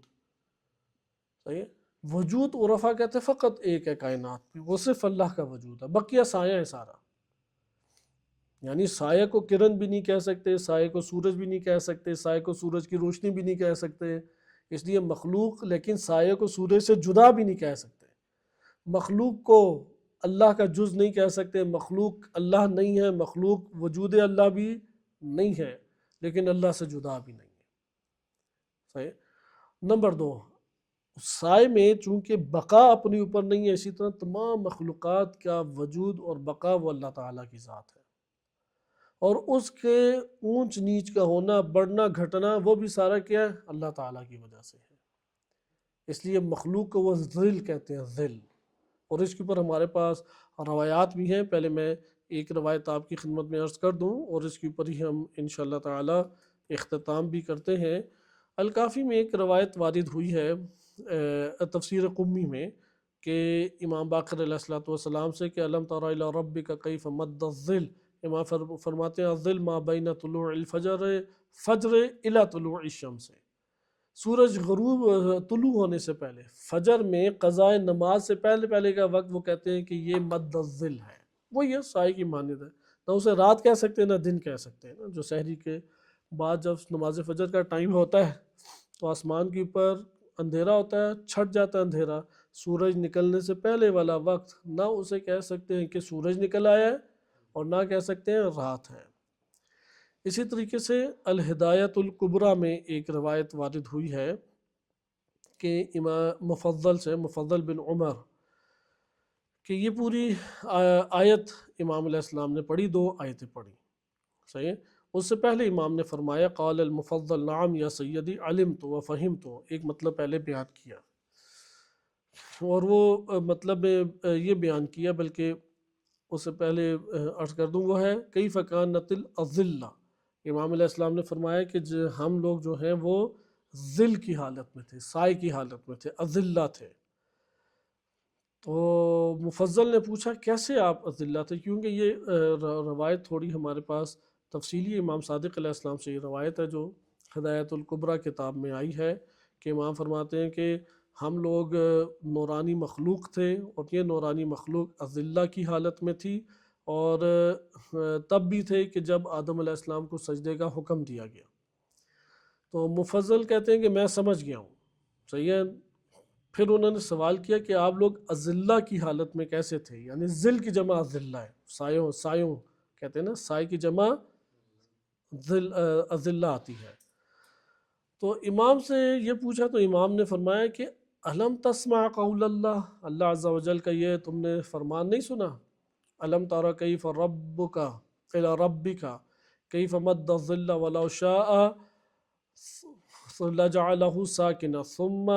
صحیح ہے. وجود عرفا کہتے ہیں فقط ایک ہے کائنات میں، وہ صرف اللہ کا وجود ہے. بقیہ سایہ ہے سارا. یعنی سایہ کو کرن بھی نہیں کہہ سکتے، سایہ کو سورج بھی نہیں کہہ سکتے، سایہ کو سورج کی روشنی بھی نہیں کہہ سکتے. اس لیے مخلوق، لیکن سایہ کو سورج سے جدا بھی نہیں کہہ سکتے. مخلوق کو اللہ کا جز نہیں کہہ سکتے. مخلوق اللہ نہیں ہے، مخلوق وجود اللہ بھی نہیں ہے، لیکن اللہ سے جدا بھی نہیں ہے. صحیح. نمبر 2، سائے میں چونکہ بقا اپنے اوپر نہیں ہے، اسی طرح تمام مخلوقات کا وجود اور بقا وہ اللہ تعالیٰ کی ذات ہے. اور اس کے اونچ نیچ کا ہونا، بڑھنا گھٹنا، وہ بھی سارا کیا ہے؟ اللہ تعالیٰ کی وجہ سے ہے. اس لیے مخلوق کو وہ ذل کہتے ہیں، ذل. اور اس کے اوپر ہمارے پاس روایات بھی ہیں. پہلے میں ایک روایت آپ کی خدمت میں عرض کر دوں اور اس کے اوپر ہی ہم انشاءاللہ تعالی اختتام بھی کرتے ہیں. الکافی میں ایک روایت وارد ہوئی ہے تفسیر قمی میں کہ امام باقر علیہ الصلوۃ والسلام سے کہ الم تر الی ربک کیف مد الظل. امام فرماتے ہیں الظل ما بین طلوع الفجر الی طلوع الشمس. سورج غروب طلوع ہونے سے پہلے، فجر میں قضاء نماز سے پہلے پہلے کا وقت وہ کہتے ہیں کہ یہ مد الظل ہے. وہ یہ سائے کی مانند ہے. نہ اسے رات کہہ سکتے ہیں نہ دن کہہ سکتے ہیں. جو سحری کے بعد جب نماز فجر کا ٹائم ہوتا ہے تو آسمان کے اوپر اندھیرا ہوتا ہے، چھٹ جاتا ہے اندھیرا. سورج نکلنے سے پہلے والا وقت نہ اسے کہہ سکتے ہیں کہ سورج نکل آیا ہے اور نہ کہہ سکتے ہیں رات ہے. اسی طریقے سے الہدایت الکبریٰ میں ایک روایت وارد ہوئی ہے کہ امام مفضل سے، مفضل بن عمر، کہ یہ پوری آیت امام علیہ السلام نے پڑھی، 2 آیتیں پڑھی. صحیح ہے. اس سے پہلے امام نے فرمایا قال المفضل نعم یا سیدی علمت و فہمت. ایک مطلب پہلے بیان کیا اور وہ مطلب یہ بیان کیا، بلکہ اس سے پہلے عرض کر دوں وہ ہے کیف کانت الذلہ. امام علیہ السلام نے فرمایا کہ ہم لوگ جو ہیں وہ ذل کی حالت میں تھے، سائے کی حالت میں تھے، اذلہ تھے. تو مفضل نے پوچھا کیسے آپ اذلہ تھے؟ کیونکہ یہ روایت تھوڑی ہمارے پاس تفصیلی امام صادق علیہ السلام سے یہ روایت ہے جو ہدایت الکبریٰ کتاب میں آئی ہے کہ امام فرماتے ہیں کہ ہم لوگ نورانی مخلوق تھے اور یہ نورانی مخلوق اذلہ کی حالت میں تھی، اور تب بھی تھے کہ جب آدم علیہ السلام کو سجدے کا حکم دیا گیا. تو مفضل کہتے ہیں کہ میں سمجھ گیا ہوں. صحیح ہے. پھر انہوں نے سوال کیا کہ آپ لوگ اذلہ کی حالت میں کیسے تھے؟ یعنی ذل کی جمع اذلہ ہے، سایوں کہتے ہیں نا، سائے کی جمع اذلہ آتی ہے. تو امام سے یہ پوچھا تو امام نے فرمایا کہ الم تسمع قول اللہ، اللہ عز و جل کا یہ تم نے فرمان نہیں سنا؟ الم تر کیف ربک الی ربک کیف مد الظل ولو شاء لجعلہ ساکنا ثم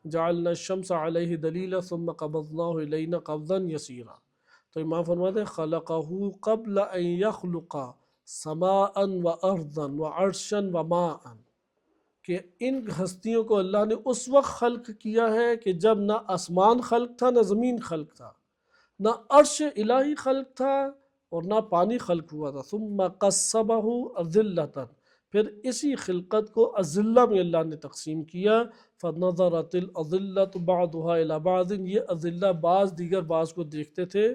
جعلنا الشمس علیہ دلیلا ثم قبضناہ الینا قبضا یسیرا. تو امام فرماتے ہیں خلقہ قبل ان یخلق سماء و ارضا و عرشا و ماء، کہ ان ہستیوں کو اللہ نے اس وقت خلق کیا ہے کہ جب نہ آسمان خلق تھا نہ زمین خلق تھا، نہ عرش الہی خلق تھا اور نہ پانی خلق ہوا تھا. ثم قسمہ اذلۃ، پھر اسی خلقت کو اذلہ میں اللہ نے تقسیم کیا. فنظرت الاذلۃ بعضها الی بعض، یہ اذلہ بعض دیگر بعض کو دیکھتے تھے.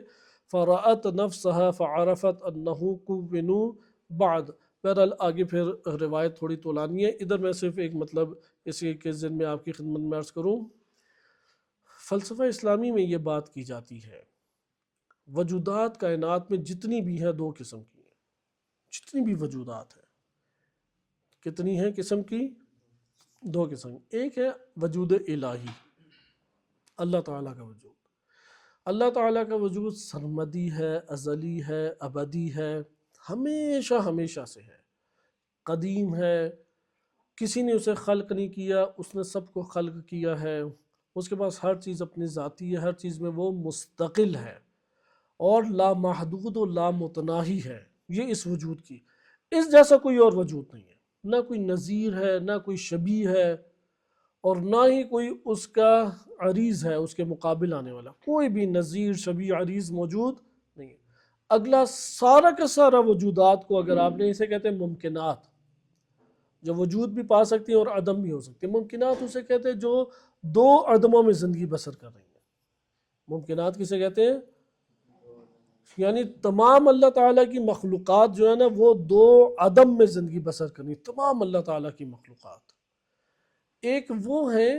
فرأت نفسها فعرفت انہ کونوا بعد. بہرحال آگے پھر روایت تھوڑی طولانی ہے، ادھر میں صرف ایک مطلب اسی کے ذن میں آپ کی خدمت میں عرض کروں. فلسفہ اسلامی میں یہ بات کی جاتی ہے وجودات کائنات میں جتنی بھی ہیں دو قسم کی ہیں، جتنی بھی وجودات ہیں کتنی ہیں قسم کی؟ دو قسم۔ ایک ہے وجود الہی، اللہ تعالیٰ کا وجود۔ اللہ تعالیٰ کا وجود سرمدی ہے، ازلی ہے، ابدی ہے، ہمیشہ ہمیشہ سے ہے، قدیم ہے، کسی نے اسے خلق نہیں کیا، اس نے سب کو خلق کیا ہے، اس کے پاس ہر چیز اپنی ذاتی ہے، ہر چیز میں وہ مستقل ہے اور لامحدود و لامتناہی ہے۔ یہ اس وجود کی، اس جیسا کوئی اور وجود نہیں ہے، نہ کوئی نظیر ہے، نہ کوئی شبیہ ہے، اور نہ ہی کوئی اس کا عریض ہے، اس کے مقابل آنے والا کوئی بھی نظیر شبیہ عریض موجود نہیں ہے۔ اگلا سارا کا سارا وجودات کو اگر آپ نے، اسے کہتے ہیں ممکنات، جو وجود بھی پا سکتی ہیں اور عدم بھی ہو سکتی ہیں۔ ممکنات اسے کہتے ہیں جو دو عدموں میں زندگی بسر کر رہی ہیں۔ ممکنات کسے کہتے ہیں؟ یعنی تمام اللہ تعالیٰ کی مخلوقات جو ہے نا وہ دو عدم میں زندگی بسر کرنی، تمام اللہ تعالیٰ کی مخلوقات۔ ایک وہ ہیں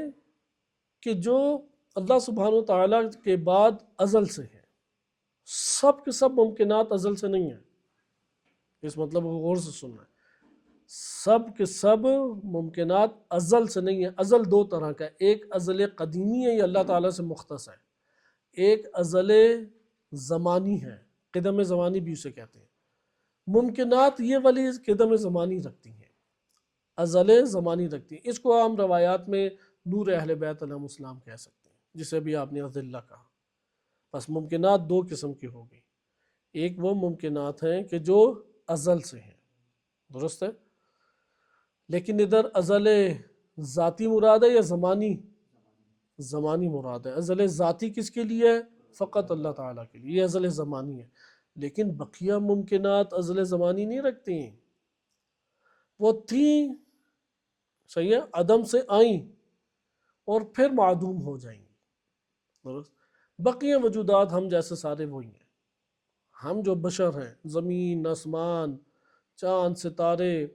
کہ جو اللہ سبحانہ و تعالیٰ کے بعد ازل سے ہیں، سب کے سب ممکنات ازل سے نہیں ہیں، اس مطلب کو غور سے سننا ہے، سب کے سب ممکنات ازل سے نہیں ہیں۔ ازل دو طرح کا ہے، ایک ازل قدیمی ہے، یہ اللہ تعالیٰ سے مختص ہے، ایک ازل زمانی ہے، قدم زمانی بھی اسے کہتے ہیں۔ ممکنات یہ والی قدم زمانی رکھتی ہیں، ازل زمانی رکھتی ہیں، اس کو عام روایات میں نور اہل بیت علیہ السلام کہہ سکتے ہیں، جسے بھی آپ نے اذلہ کہا۔ بس ممکنات دو قسم کی ہوگی، ایک وہ ممکنات ہیں کہ جو ازل سے ہیں، درست ہے، لیکن ادھر ازل ذاتی مراد ہے یا زمانی؟ زمانی مراد ہے۔ ازل ذاتی کس کے لیے ہے؟ فقط اللہ تعالیٰ کے لیے، یہ ازل زمانی ہے۔ لیکن بقیہ ممکنات ازل زمانی نہیں رکھتی ہیں، وہ تھیں، صحیح ہے، عدم سے آئیں اور پھر معدوم ہو جائیں گی، درست۔ بقیہ وجودات ہم جیسے سارے وہی ہیں، ہم جو بشر ہیں، زمین، آسمان، چاند، ستارے،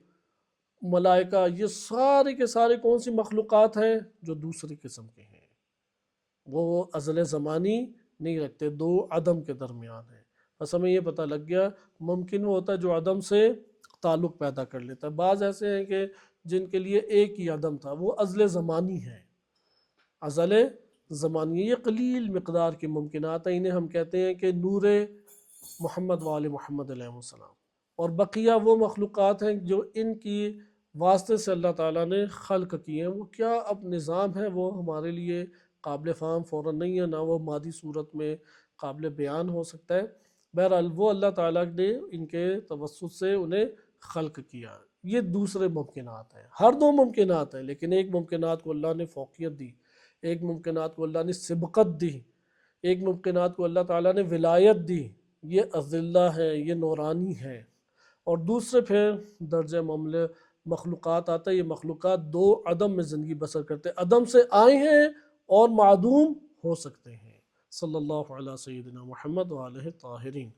ملائکہ، یہ سارے کے سارے کون سی مخلوقات ہیں؟ جو دوسری قسم کے ہیں، وہ ازل زمانی نہیں رکھتے، دو عدم کے درمیان ہیں۔ بس ہمیں یہ پتہ لگ گیا ممکن وہ ہوتا ہے جو عدم سے تعلق پیدا کر لیتا ہے۔ بعض ایسے ہیں کہ جن کے لیے ایک ہی عدم تھا، وہ ازل زمانی ہے، ازل زمانی، یہ قلیل مقدار کے ممکنات ہیں، انہیں ہم کہتے ہیں کہ نور محمد وآل محمد علیہ السلام۔ اور بقیہ وہ مخلوقات ہیں جو ان کی واسطے سے اللہ تعالیٰ نے خلق کی ہیں، وہ کیا اب نظام ہے وہ ہمارے لیے قابل فہم فوراً نہیں ہے، نہ وہ مادی صورت میں قابل بیان ہو سکتا ہے۔ بہرحال وہ اللہ تعالیٰ نے ان کے توسط سے انہیں خلق کیا۔ یہ دوسرے ممکنات ہیں، ہر دو ممکنات ہیں، لیکن ایک ممکنات کو اللہ نے فوقیت دی، ایک ممکنات کو اللہ نے سبقت دی، ایک ممکنات کو اللہ تعالیٰ نے ولایت دی، یہ اذلہ ہے، یہ نورانی ہے۔ اور دوسرے پھر درجہ معاملے مخلوقات آتا ہے، یہ مخلوقات دو عدم میں زندگی بسر کرتے، عدم سے آئے ہیں اور معدوم ہو سکتے ہیں۔ صلی اللہ علیہ سیدنا محمد وآلہ الطاہرین۔